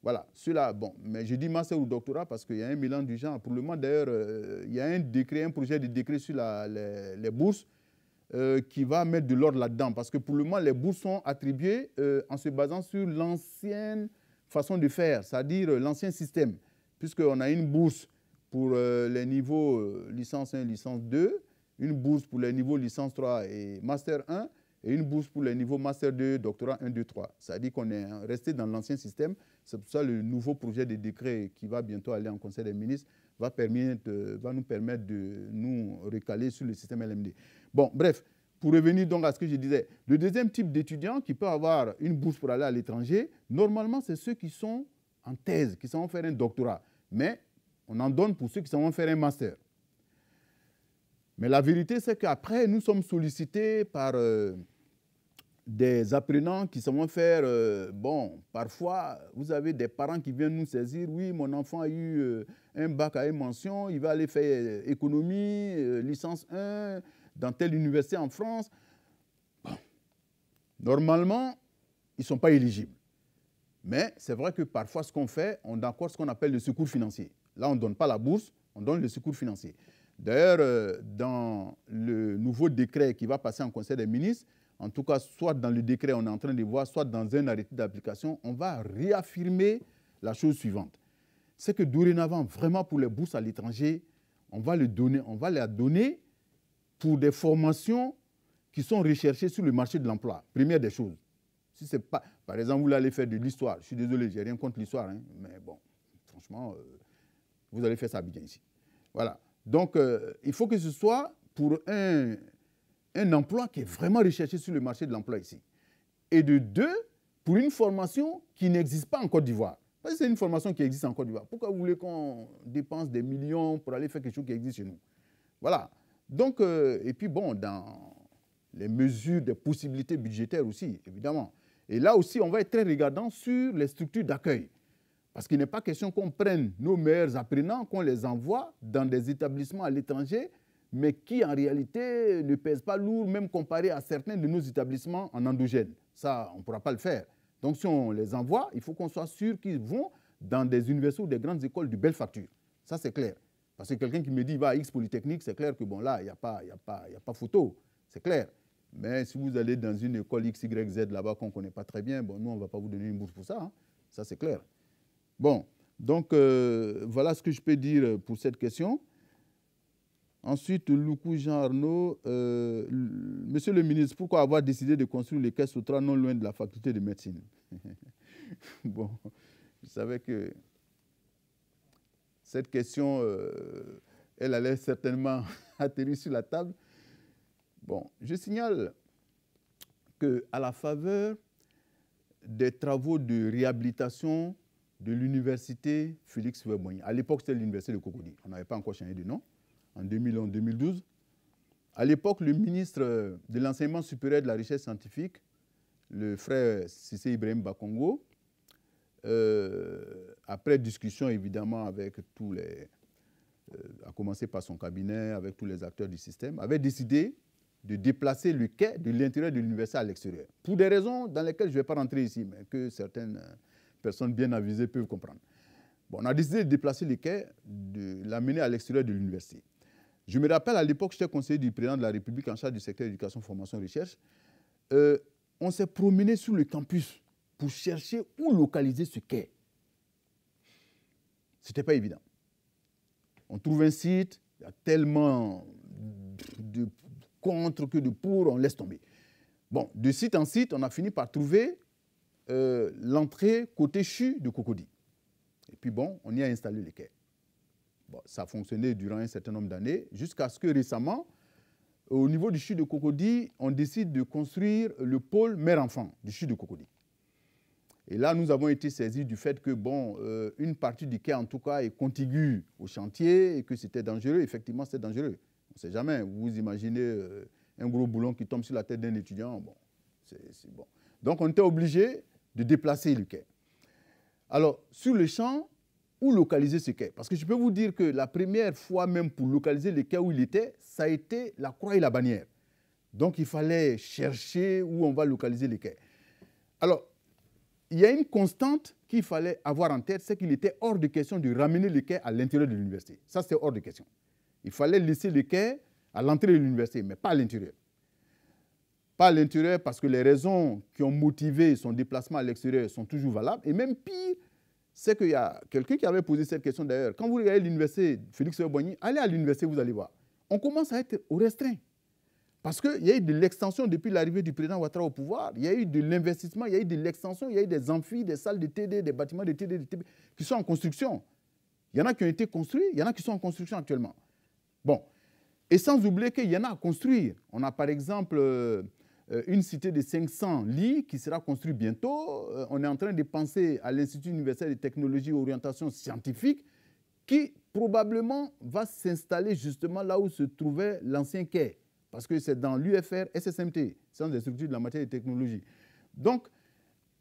Voilà, ceux-là, bon, mais je dis master ou doctorat parce qu'il y a un mélange du genre. Pour le moment, d'ailleurs, il y a un projet de décret sur les bourses qui va mettre de l'ordre là-dedans. Parce que pour le moment, les bourses sont attribuées en se basant sur l'ancienne façon de faire, c'est-à-dire l'ancien système. Puisqu'on a une bourse pour les niveaux licence 1, licence 2, une bourse pour les niveaux licence 3 et master 1, et une bourse pour les niveaux master 2, doctorat 1, 2, 3. C'est-à-dire qu'on est resté dans l'ancien système. C'est pour ça que le nouveau projet de décret qui va bientôt aller en Conseil des ministres va nous permettre de nous recaler sur le système LMD. Bon, bref, pour revenir donc à ce que je disais, le deuxième type d'étudiants qui peut avoir une bourse pour aller à l'étranger, normalement, c'est ceux qui sont en thèse, qui vont faire un doctorat. Mais on en donne pour ceux qui vont faire un master. Mais la vérité, c'est qu'après, nous sommes sollicités par des apprenants qui vont faire, bon, parfois, vous avez des parents qui viennent nous saisir, oui, mon enfant a eu un bac à une mention, il va aller faire économie, licence 1, dans telle université en France. Bon. Normalement, ils ne sont pas éligibles. Mais c'est vrai que parfois, ce qu'on fait, on a encore ce qu'on appelle le secours financier. Là, on ne donne pas la bourse, on donne le secours financier. D'ailleurs, dans le nouveau décret qui va passer en Conseil des ministres, en tout cas, soit dans le décret, on est en train de voir, soit dans un arrêté d'application, on va réaffirmer la chose suivante. C'est que dorénavant, vraiment pour les bourses à l'étranger, on va la donner pour des formations qui sont recherchées sur le marché de l'emploi. Première des choses. Si c'est pas, par exemple, vous voulez aller faire de l'histoire, je suis désolé, je n'ai rien contre l'histoire, hein, mais bon, franchement, vous allez faire ça bien ici. Voilà. Donc, il faut que ce soit pour un emploi qui est vraiment recherché sur le marché de l'emploi ici. Et de deux, pour une formation qui n'existe pas en Côte d'Ivoire. Parce que c'est une formation qui existe en Côte d'Ivoire. Pourquoi vous voulez qu'on dépense des millions pour aller faire quelque chose qui existe chez nous? Voilà. Donc, et puis bon, dans les mesures des possibilités budgétaires aussi, évidemment. Et là aussi, on va être très regardant sur les structures d'accueil. Parce qu'il n'est pas question qu'on prenne nos meilleurs apprenants, qu'on les envoie dans des établissements à l'étranger, mais qui en réalité ne pèsent pas lourd, même comparé à certains de nos établissements en endogène. Ça, on ne pourra pas le faire. Donc si on les envoie, il faut qu'on soit sûr qu'ils vont dans des universités ou des grandes écoles de belle facture. Ça, c'est clair. Parce que quelqu'un qui me dit qu'il va à X Polytechnique, c'est clair que bon, là, il n'y a pas photo. C'est clair. Mais si vous allez dans une école X, Y, Z là-bas qu'on ne connaît pas très bien, bon, nous, on ne va pas vous donner une bourse pour ça. Hein. Ça, c'est clair. Bon, donc voilà ce que je peux dire pour cette question. Ensuite, Loukou Jean Arnaud, Monsieur le ministre, pourquoi avoir décidé de construire les caisses Soutra non loin de la faculté de médecine? Bon, je savais que cette question, elle allait certainement atterrir sur la table. Bon, je signale qu'à la faveur des travaux de réhabilitation de l'université Félix-Houphouët-Boigny, à l'époque c'était l'université de Cocody, on n'avait pas encore changé de nom, en 2011-2012. À l'époque, le ministre de l'Enseignement supérieur et de la recherche scientifique, le frère Cissé Ibrahim Bakongo, après discussion évidemment avec tous les, à commencer par son cabinet, avec tous les acteurs du système, avait décidé de déplacer le quai de l'intérieur de l'université à l'extérieur. Pour des raisons dans lesquelles je ne vais pas rentrer ici, mais que certaines personnes bien avisées peuvent comprendre. Bon, on a décidé de déplacer le quai, de l'amener à l'extérieur de l'université. Je me rappelle, à l'époque, j'étais conseiller du président de la République en charge du secteur éducation, formation, recherche. On s'est promené sur le campus pour chercher où localiser ce quai. Ce n'était pas évident. On trouve un site, il y a tellement de contre que de pour, on laisse tomber. Bon, de site en site, on a fini par trouver l'entrée côté CHU de Cocody. Et puis bon, on y a installé le quai. Bon, ça a fonctionné durant un certain nombre d'années, jusqu'à ce que récemment, au niveau du CHU de Cocody, on décide de construire le pôle mère-enfant du CHU de Cocody. Et là, nous avons été saisis du fait que, bon, une partie du quai, en tout cas, est contiguë au chantier et que c'était dangereux. Effectivement, c'est dangereux. On ne sait jamais. Vous imaginez un gros boulon qui tombe sur la tête d'un étudiant. Bon, c'est bon. Donc, on était obligé de déplacer le quai. Alors, sur le champ, où localiser ce quai? Parce que je peux vous dire que la première fois même pour localiser le quai où il était, ça a été la croix et la bannière. Donc, il fallait chercher où on va localiser le quai. Alors, il y a une constante qu'il fallait avoir en tête, c'est qu'il était hors de question de ramener le quai à l'intérieur de l'université. Ça, c'était hors de question. Il fallait laisser le quai à l'entrée de l'université, mais pas à l'intérieur. Pas à l'intérieur parce que les raisons qui ont motivé son déplacement à l'extérieur sont toujours valables. Et même pire, c'est qu'il y a quelqu'un qui avait posé cette question d'ailleurs. Quand vous regardez l'université Félix Houphouët-Boigny, allez à l'université, vous allez voir. On commence à être au restreint. Parce qu'il y a eu de l'extension depuis l'arrivée du président Ouattara au pouvoir. Il y a eu de l'investissement, il y a eu de l'extension, il y a eu des amphis, des salles de TD, des bâtiments de TD, qui sont en construction. Il y en a qui ont été construits, il y en a qui sont en construction actuellement. Bon. Et sans oublier qu'il y en a à construire. On a par exemple une cité de 500 lits qui sera construite bientôt. On est en train de penser à l'Institut universel de technologie et orientation scientifique qui probablement va s'installer justement là où se trouvait l'ancien quai. Parce que c'est dans l'UFR SSMT, Centre des structures de la matière et des technologies. Donc,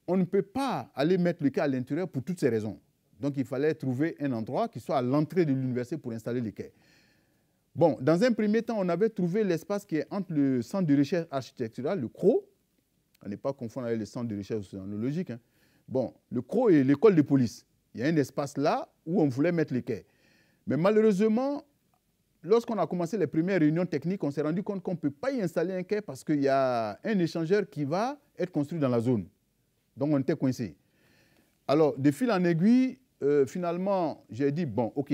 on ne peut pas aller mettre le quai à l'intérieur pour toutes ces raisons. Donc, il fallait trouver un endroit qui soit à l'entrée de l'université pour installer le quai. Bon, dans un premier temps, on avait trouvé l'espace qui est entre le centre de recherche architecturale, le CRO. On n'est pas confondre avec le centre de recherche océanologique. Hein. Bon, le CRO et l'école de police. Il y a un espace là où on voulait mettre le quai. Mais malheureusement, lorsqu'on a commencé les premières réunions techniques, on s'est rendu compte qu'on ne peut pas y installer un quai parce qu'il y a un échangeur qui va être construit dans la zone. Donc, on était coincé. Alors, de fil en aiguille, finalement, j'ai dit, bon, OK,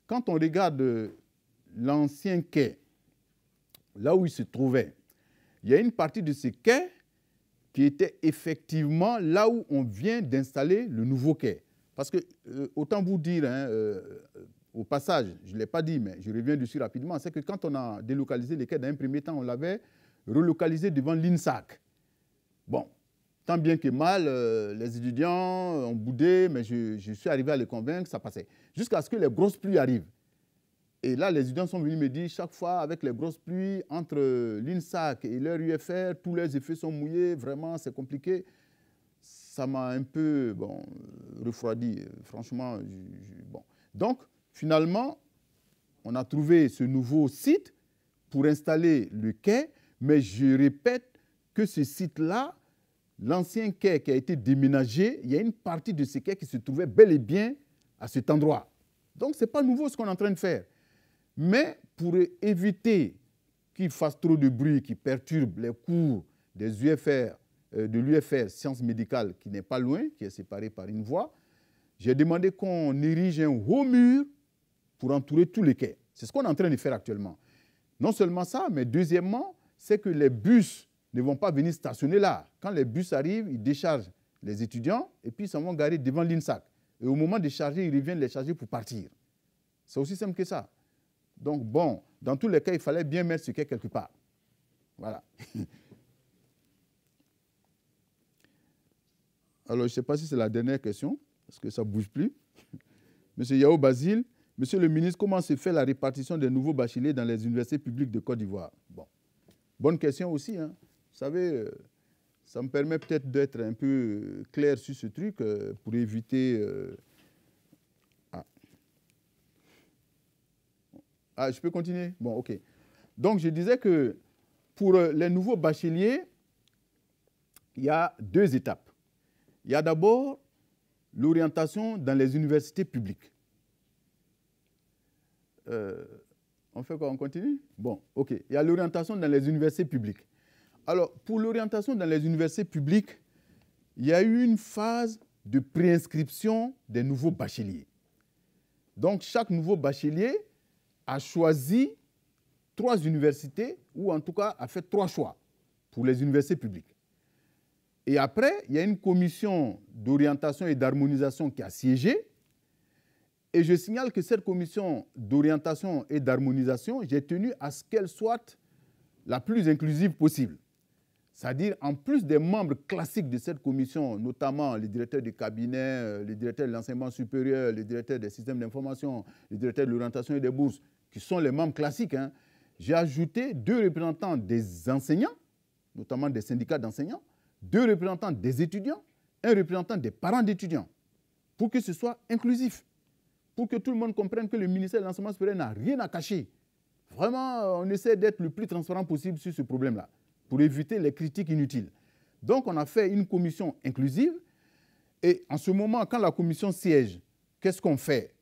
quand on regarde l'ancien quai, là où il se trouvait, il y a une partie de ce quai qui était effectivement là où on vient d'installer le nouveau quai. Parce que, autant vous dire, hein, au passage, je ne l'ai pas dit, mais je reviens dessus rapidement, c'est que quand on a délocalisé les quais, dans un premier temps, on l'avait relocalisé devant l'INSAC. Bon, tant bien que mal, les étudiants ont boudé, mais je suis arrivé à les convaincre, ça passait. Jusqu'à ce que les grosses pluies arrivent. Et là, les étudiants sont venus me dire, chaque fois, avec les grosses pluies, entre l'INSAC et leur UFR, tous les effets sont mouillés, vraiment, c'est compliqué. Ça m'a un peu refroidi, franchement. Bon. Donc, finalement, on a trouvé ce nouveau site pour installer le quai, mais je répète que ce site-là, l'ancien quai qui a été déménagé, il y a une partie de ce quai qui se trouvait bel et bien à cet endroit. Donc, ce n'est pas nouveau ce qu'on est en train de faire. Mais pour éviter qu'il fasse trop de bruit, qu'il perturbe les cours des UFR, de l'UFR Sciences Médicales, qui n'est pas loin, qui est séparé par une voie, j'ai demandé qu'on érige un haut mur pour entourer tous les quais. C'est ce qu'on est en train de faire actuellement. Non seulement ça, mais deuxièmement, c'est que les bus ne vont pas venir stationner là. Quand les bus arrivent, ils déchargent les étudiants et puis ils s'en vont garer devant l'INSAC. Et au moment de charger, ils reviennent les charger pour partir. C'est aussi simple que ça. Donc bon, dans tous les cas, il fallait bien mettre ce quai quelque part. Voilà. Alors, je ne sais pas si c'est la dernière question, parce que ça ne bouge plus. Monsieur Yao Basile, Monsieur le ministre, comment se fait la répartition des nouveaux bacheliers dans les universités publiques de Côte d'Ivoire? Bon, bonne question aussi. Hein. Vous savez, ça me permet peut-être d'être un peu clair sur ce truc pour éviter... Ah, je peux continuer? Bon, OK. Donc, je disais que pour les nouveaux bacheliers, il y a 2 étapes. Il y a d'abord l'orientation dans les universités publiques. On fait quoi? On continue? Bon, OK. Il y a l'orientation dans les universités publiques. Alors, pour l'orientation dans les universités publiques, il y a eu une phase de préinscription des nouveaux bacheliers. Donc, chaque nouveau bachelier a choisi 3 universités, ou en tout cas a fait 3 choix pour les universités publiques. Et après, il y a une commission d'orientation et d'harmonisation qui a siégé. Et je signale que cette commission d'orientation et d'harmonisation, j'ai tenu à ce qu'elle soit la plus inclusive possible. C'est-à-dire, en plus des membres classiques de cette commission, notamment les directeurs du cabinet, les directeurs de l'enseignement supérieur, les directeurs des systèmes d'information, les directeurs de l'orientation et des bourses, qui sont les membres classiques, hein, j'ai ajouté 2 représentants des enseignants, notamment des syndicats d'enseignants, 2 représentants des étudiants, 1 représentant des parents d'étudiants, pour que ce soit inclusif, pour que tout le monde comprenne que le ministère de l'enseignement supérieur n'a rien à cacher. Vraiment, on essaie d'être le plus transparent possible sur ce problème-là, pour éviter les critiques inutiles. Donc, on a fait une commission inclusive, et en ce moment, quand la commission siège, qu'est-ce qu'on fait?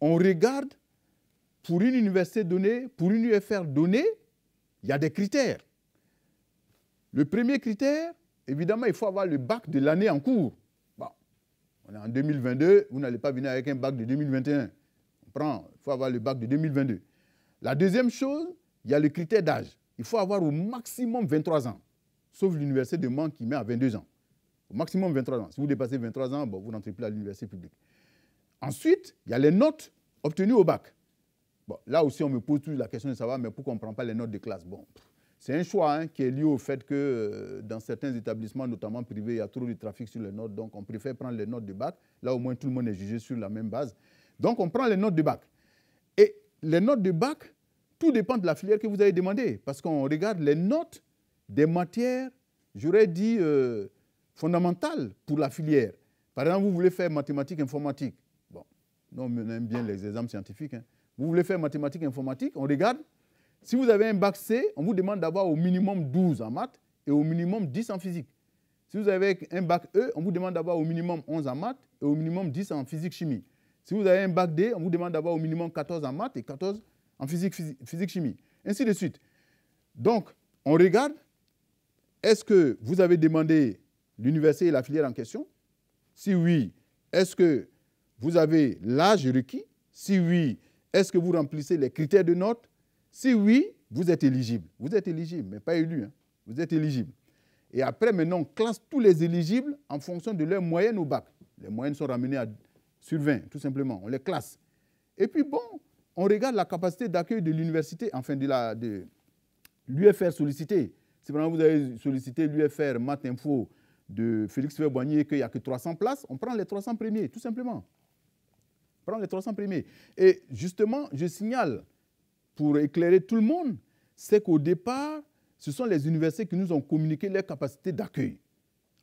On regarde, pour une université donnée, pour une UFR donnée, il y a des critères. Le premier critère, évidemment, il faut avoir le bac de l'année en cours. Bon, on est en 2022, vous n'allez pas venir avec un bac de 2021. Il faut avoir le bac de 2022. La deuxième chose, il y a le critère d'âge. Il faut avoir au maximum 23 ans, sauf l'université de Mans qui met à 22 ans. Au maximum 23 ans. Si vous dépassez 23 ans, bon, vous n'entrez plus à l'université publique. Ensuite, il y a les notes obtenues au bac. Bon, là aussi, on me pose toujours la question de savoir, mais pourquoi on ne prend pas les notes de classe? Bon, c'est un choix, hein, qui est lié au fait que dans certains établissements, notamment privés, il y a trop de trafic sur les notes, donc on préfère prendre les notes de bac. Là, au moins, tout le monde est jugé sur la même base. Donc, on prend les notes de bac. Et les notes de bac, tout dépend de la filière que vous avez demandé, parce qu'on regarde les notes des matières, j'aurais dit, fondamentales pour la filière. Par exemple, vous voulez faire mathématiques, informatique. Bon, nous, on aime bien les examens scientifiques, hein. Vous voulez faire mathématiques, informatique, on regarde. Si vous avez un bac C, on vous demande d'avoir au minimum 12 en maths et au minimum 10 en physique. Si vous avez un bac E, on vous demande d'avoir au minimum 11 en maths et au minimum 10 en physique-chimie. Si vous avez un bac D, on vous demande d'avoir au minimum 14 en maths et 14 en physique-chimie. Ainsi de suite. Donc, on regarde, est-ce que vous avez demandé l'université et la filière en question? Si oui, est-ce que vous avez l'âge requis? Si oui, est-ce que vous remplissez les critères de notes? Si oui, vous êtes éligible. Vous êtes éligible, mais pas élu, hein. Vous êtes éligible. Et après, maintenant, on classe tous les éligibles en fonction de leur moyenne au bac. Les moyennes sont ramenées sur 20, tout simplement. On les classe. Et puis, bon, on regarde la capacité d'accueil de l'université, enfin de l'UFR sollicité. Si par exemple vous avez sollicité l'UFR Math Info de Félix Houphouët-Boigny et qu'il n'y a que 300 places, on prend les 300 premiers, tout simplement. On prend les 300 premiers. Et justement, je signale, pour éclairer tout le monde, c'est qu'au départ, ce sont les universités qui nous ont communiqué leur capacité d'accueil,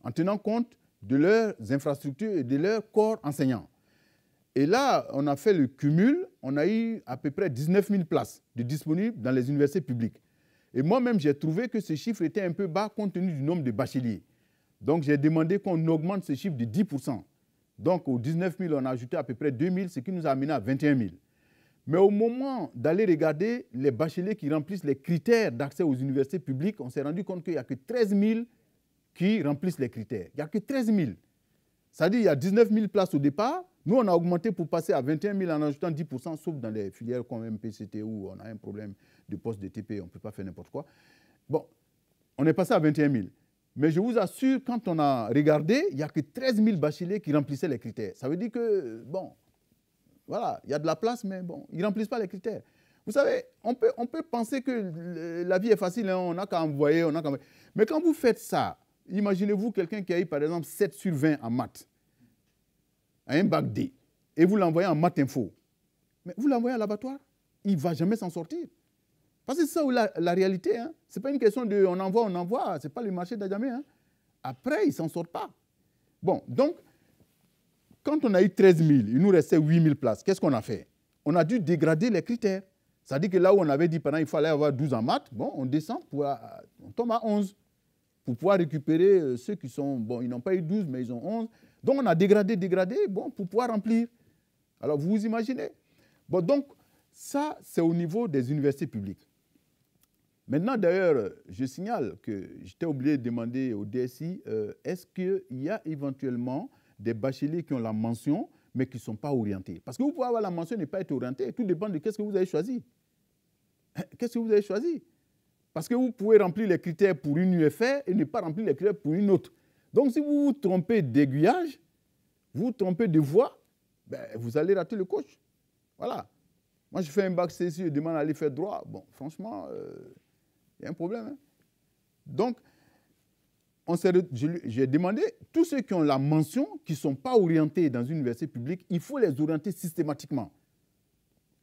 en tenant compte de leurs infrastructures et de leurs corps enseignants. Et là, on a fait le cumul, on a eu à peu près 19 000 places de disponibles dans les universités publiques. Et moi-même, j'ai trouvé que ce chiffre était un peu bas compte tenu du nombre de bacheliers. Donc, j'ai demandé qu'on augmente ce chiffre de 10%. Donc, aux 19 000, on a ajouté à peu près 2 000, ce qui nous a amené à 21 000. Mais au moment d'aller regarder les bacheliers qui remplissent les critères d'accès aux universités publiques, on s'est rendu compte qu'il n'y a que 13 000 qui remplissent les critères. Il n'y a que 13 000. C'est-à-dire qu'il y a 19 000 places au départ. Nous, on a augmenté pour passer à 21 000 en ajoutant 10%, sauf dans les filières comme MPCT où on a un problème de poste de TP, on ne peut pas faire n'importe quoi. Bon, on est passé à 21 000. Mais je vous assure, quand on a regardé, il n'y a que 13 000 bacheliers qui remplissaient les critères. Ça veut dire que, bon, voilà, il y a de la place, mais bon, ils ne remplissent pas les critères. Vous savez, on peut penser que la vie est facile, hein, on n'a qu'à envoyer, on n'a qu'à... Mais quand vous faites ça, imaginez-vous quelqu'un qui a eu, par exemple, 7 sur 20 en maths, à un bac D, et vous l'envoyez en maths info. Mais vous l'envoyez à l'abattoir, il ne va jamais s'en sortir. Parce que c'est ça la réalité. Hein. Ce n'est pas une question de on envoie. Ce n'est pas le marché d'Adjamé. Hein. Après, il ne s'en sort pas. Bon, donc, quand on a eu 13 000, il nous restait 8 000 places. Qu'est-ce qu'on a fait? On a dû dégrader les critères. Ça dit que là où on avait dit pendant il fallait avoir 12 en maths, bon, on descend, on tombe à 11 pour pouvoir récupérer ceux qui sont, bon, ils n'ont pas eu 12, mais ils ont 11. Donc on a dégradé, bon, pour pouvoir remplir. Alors vous vous imaginez. Bon, donc ça, c'est au niveau des universités publiques. Maintenant, d'ailleurs, je signale que j'étais obligé de demander au DSI, est-ce qu'il y a éventuellement des bacheliers qui ont la mention, mais qui ne sont pas orientés? Parce que vous pouvez avoir la mention et ne pas être orienté. Tout dépend de qu'est-ce que vous avez choisi. Qu'est-ce que vous avez choisi? Parce que vous pouvez remplir les critères pour une UFR et ne pas remplir les critères pour une autre. Donc, si vous vous trompez d'aiguillage, vous vous trompez de voie, ben, vous allez rater le coach. Voilà. Moi, je fais un bac CSI, je demande d'aller faire droit. Bon, franchement, il y a un problème. Hein? Donc, j'ai demandé, tous ceux qui ont la mention, qui ne sont pas orientés dans une université publique, il faut les orienter systématiquement.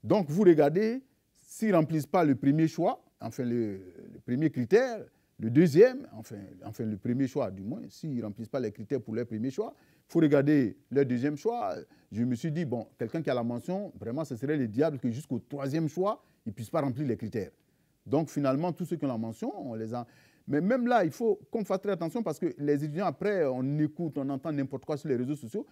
Donc, vous regardez, s'ils ne remplissent pas le premier choix, enfin le premier critère, le deuxième, enfin le premier choix du moins, s'ils ne remplissent pas les critères pour leur premier choix, il faut regarder leur deuxième choix. Je me suis dit, bon, quelqu'un qui a la mention, vraiment, ce serait le diable que jusqu'au troisième choix, il ne puisse pas remplir les critères. Donc, finalement, tous ceux qui ont la mention, on les a... Mais même là, il faut qu'on fasse très attention parce que les étudiants, après, on écoute, on entend n'importe quoi sur les réseaux sociaux.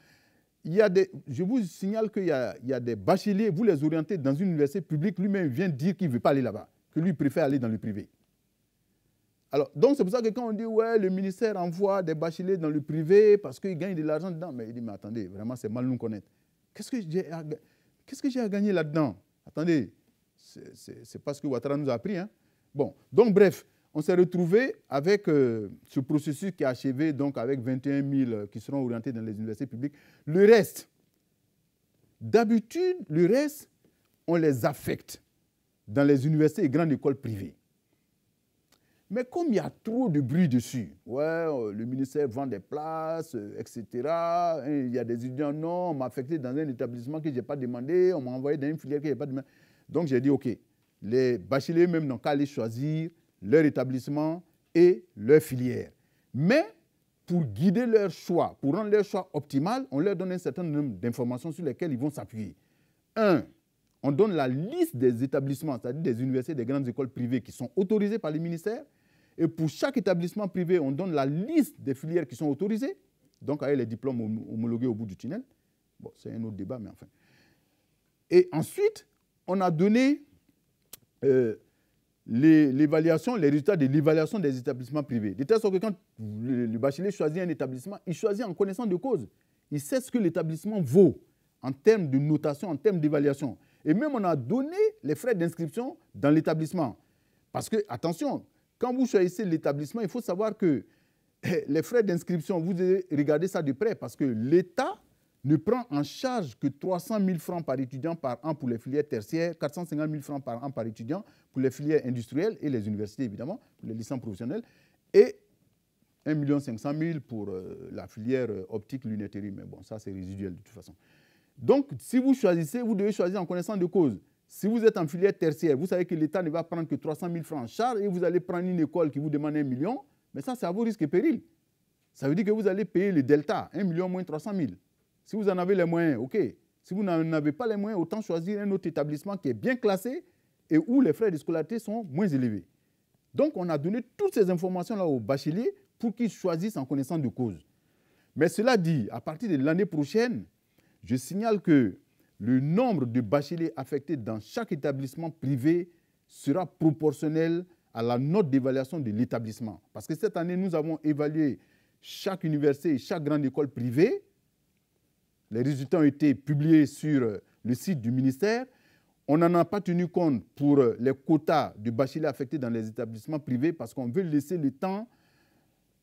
Je vous signale qu'il y a des bacheliers, vous les orientez dans une université publique, lui-même vient dire qu'il ne veut pas aller là-bas, que lui préfère aller dans le privé. Alors, donc c'est pour ça que quand on dit, ouais, le ministère envoie des bacheliers dans le privé parce qu'ils gagnent de l'argent dedans, mais il dit, mais attendez, vraiment, c'est mal nous connaître. Qu'est-ce que j'ai à gagner là-dedans? Attendez, c'est pas ce que Ouattara nous a appris. Hein? Bon, donc bref, on s'est retrouvé avec ce processus qui est achevé, donc avec 21 000 qui seront orientés dans les universités publiques. Le reste, d'habitude, on les affecte dans les universités et grandes écoles privées. Mais comme il y a trop de bruit dessus, ouais, le ministère vend des places, etc., il y a des étudiants, non, on m'a affecté dans un établissement que je n'ai pas demandé, on m'a envoyé dans une filière que je n'ai pas demandé. Donc j'ai dit, OK, les bacheliers même n'ont qu'à aller choisir leur établissement et leur filière. Mais pour guider leur choix, pour rendre leur choix optimal, on leur donne un certain nombre d'informations sur lesquelles ils vont s'appuyer. On donne la liste des établissements, c'est-à-dire des universités, des grandes écoles privées qui sont autorisées par les ministères. Et pour chaque établissement privé, on donne la liste des filières qui sont autorisées, donc avec les diplômes homologués au bout du tunnel. Bon, c'est un autre débat, mais enfin. Et ensuite, on a donné l'évaluation, les résultats de l'évaluation des établissements privés. De telle sorte que quand le bachelier choisit un établissement, il choisit en connaissance de cause. Il sait ce que l'établissement vaut en termes de notation, en termes d'évaluation. Et même on a donné les frais d'inscription dans l'établissement. Parce que, attention, quand vous choisissez l'établissement, il faut savoir que les frais d'inscription, vous devez regarder ça de près parce que l'État ne prend en charge que 300 000 francs par étudiant par an pour les filières tertiaires, 450 000 francs par an par étudiant pour les filières industrielles et les universités, évidemment, pour les licences professionnelles, et 1 500 000 pour la filière optique, lunetterie. Mais bon, ça, c'est résiduel de toute façon. Donc, si vous choisissez, vous devez choisir en connaissance de cause. Si vous êtes en filière tertiaire, vous savez que l'État ne va prendre que 300 000 francs en charge et vous allez prendre une école qui vous demande 1 million, mais ça, c'est à vos risques et périls. Ça veut dire que vous allez payer le delta, 1 million moins 300 000. Si vous en avez les moyens, OK. Si vous n'en avez pas les moyens, autant choisir un autre établissement qui est bien classé et où les frais de scolarité sont moins élevés. Donc, on a donné toutes ces informations-là aux bacheliers pour qu'ils choisissent en connaissance de cause. Mais cela dit, à partir de l'année prochaine, je signale que le nombre de bacheliers affectés dans chaque établissement privé sera proportionnel à la note d'évaluation de l'établissement. Parce que cette année, nous avons évalué chaque université et chaque grande école privée. Les résultats ont été publiés sur le site du ministère. On n'en a pas tenu compte pour les quotas de bacheliers affectés dans les établissements privés parce qu'on veut laisser le temps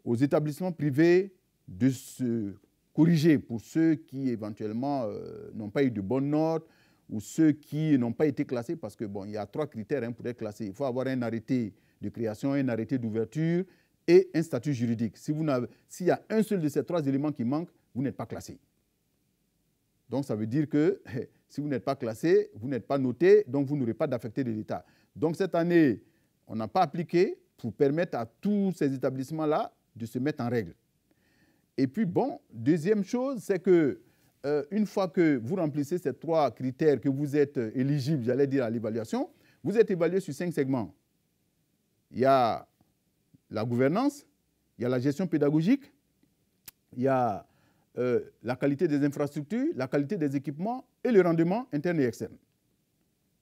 aux établissements privés de se corriger pour ceux qui éventuellement n'ont pas eu de bonnes notes ou ceux qui n'ont pas été classés parce que bon, il y a 3 critères pour être classé. Il faut avoir un arrêté de création, un arrêté d'ouverture et un statut juridique. S'il y a un seul de ces 3 éléments qui manquent, vous n'êtes pas classé. Donc, ça veut dire que si vous n'êtes pas classé, vous n'êtes pas noté, donc vous n'aurez pas d'affecté de l'État. Donc, cette année, on n'a pas appliqué pour permettre à tous ces établissements-là de se mettre en règle. Et puis, bon, deuxième chose, c'est que une fois que vous remplissez ces 3 critères, que vous êtes éligible, j'allais dire, à l'évaluation, Vous êtes évalué sur 5 segments. Il y a la gouvernance, il y a la gestion pédagogique, il y a la qualité des infrastructures, la qualité des équipements et le rendement interne et externe.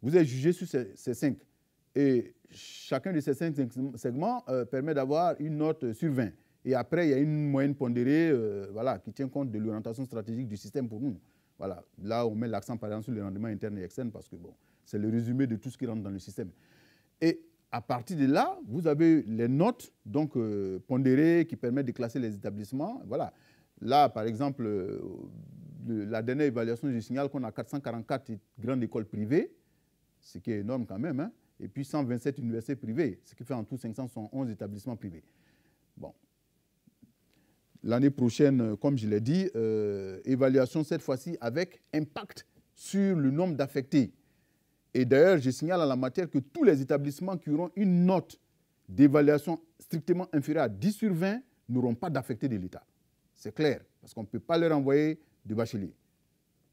Vous êtes jugé sur ces 5. Et chacun de ces 5 segments permet d'avoir une note sur 20. Et après, il y a une moyenne pondérée voilà, qui tient compte de l'orientation stratégique du système pour nous. Voilà. Là, on met l'accent par exemple sur le rendement interne et externe parce que bon, c'est le résumé de tout ce qui rentre dans le système. Et à partir de là, vous avez les notes donc, pondérées qui permettent de classer les établissements. Voilà. Là, par exemple, la dernière évaluation, je signale qu'on a 444 grandes écoles privées, ce qui est énorme quand même, hein, et puis 127 universités privées, ce qui fait en tout 511 établissements privés. Bon. L'année prochaine, comme je l'ai dit, évaluation cette fois-ci avec impact sur le nombre d'affectés. Et d'ailleurs, je signale en la matière que tous les établissements qui auront une note d'évaluation strictement inférieure à 10 sur 20 n'auront pas d'affectés de l'État. C'est clair, parce qu'on ne peut pas leur envoyer de bachelier.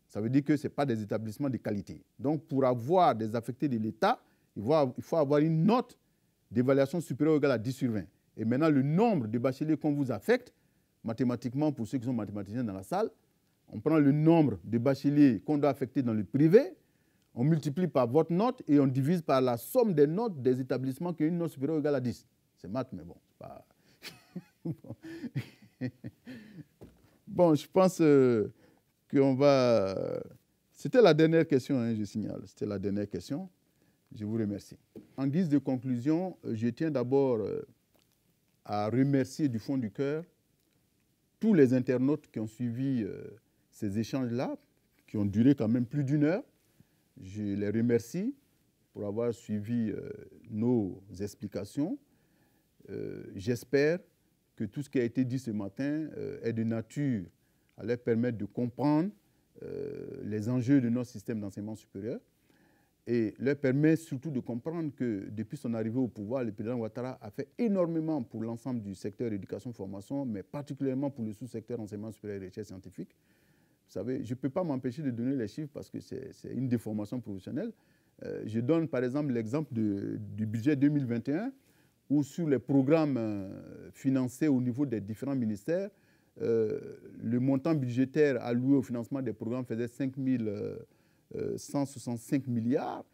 Ça veut dire que ce n'est pas des établissements de qualité. Donc, pour avoir des affectés de l'État, il faut avoir une note d'évaluation supérieure ou égale à 10 sur 20. Et maintenant, le nombre de bacheliers qu'on vous affecte, mathématiquement, pour ceux qui sont mathématiciens dans la salle, on prend le nombre de bacheliers qu'on doit affecter dans le privé, on multiplie par votre note et on divise par la somme des notes des établissements qui ont une note supérieure ou égale à 10. C'est maths, mais bon, c'est pas... Bon, je pense qu'on va... C'était la dernière question, hein, je signale. C'était la dernière question. Je vous remercie. En guise de conclusion, je tiens d'abord à remercier du fond du cœur tous les internautes qui ont suivi ces échanges-là, qui ont duré quand même plus d'1 heure. Je les remercie pour avoir suivi nos explications. J'espère que tout ce qui a été dit ce matin est de nature à leur permettre de comprendre les enjeux de notre système d'enseignement supérieur et leur permet surtout de comprendre que depuis son arrivée au pouvoir, le président Ouattara a fait énormément pour l'ensemble du secteur éducation-formation, mais particulièrement pour le sous-secteur enseignement supérieur et recherche scientifique. Vous savez, je ne peux pas m'empêcher de donner les chiffres parce que c'est une déformation professionnelle. Je donne par exemple l'exemple du budget 2021 où sur les programmes financés au niveau des différents ministères, le montant budgétaire alloué au financement des programmes faisait 5 165 milliards.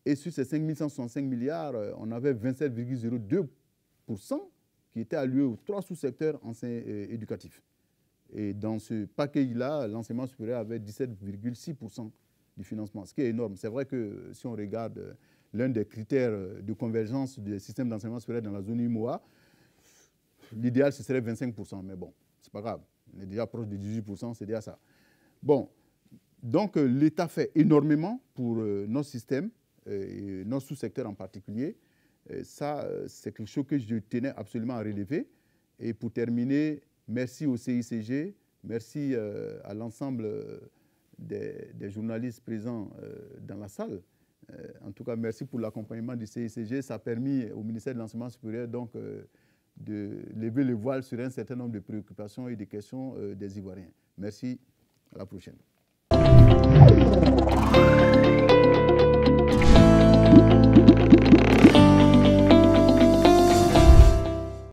Et sur ces 5 165 milliards, on avait 27,02% qui étaient alloués aux 3 sous-secteurs éducatifs. Et dans ce paquet-là, l'enseignement supérieur avait 17,6% du financement, ce qui est énorme. C'est vrai que si on regarde l'un des critères de convergence des systèmes d'enseignement supérieur dans la zone UMOA, l'idéal, ce serait 25%. Mais bon, c'est pas grave. On est déjà proche de 18%, c'est déjà ça. Bon, donc l'État fait énormément pour notre système, et notre sous-secteur en particulier. Et ça, c'est quelque chose que je tenais absolument à relever. Et pour terminer, merci au CICG, merci à l'ensemble des journalistes présents dans la salle. En tout cas, merci pour l'accompagnement du CICG. Ça a permis au ministère de l'Enseignement supérieur donc, de lever le voile sur un certain nombre de préoccupations et de questions des Ivoiriens. Merci, à la prochaine.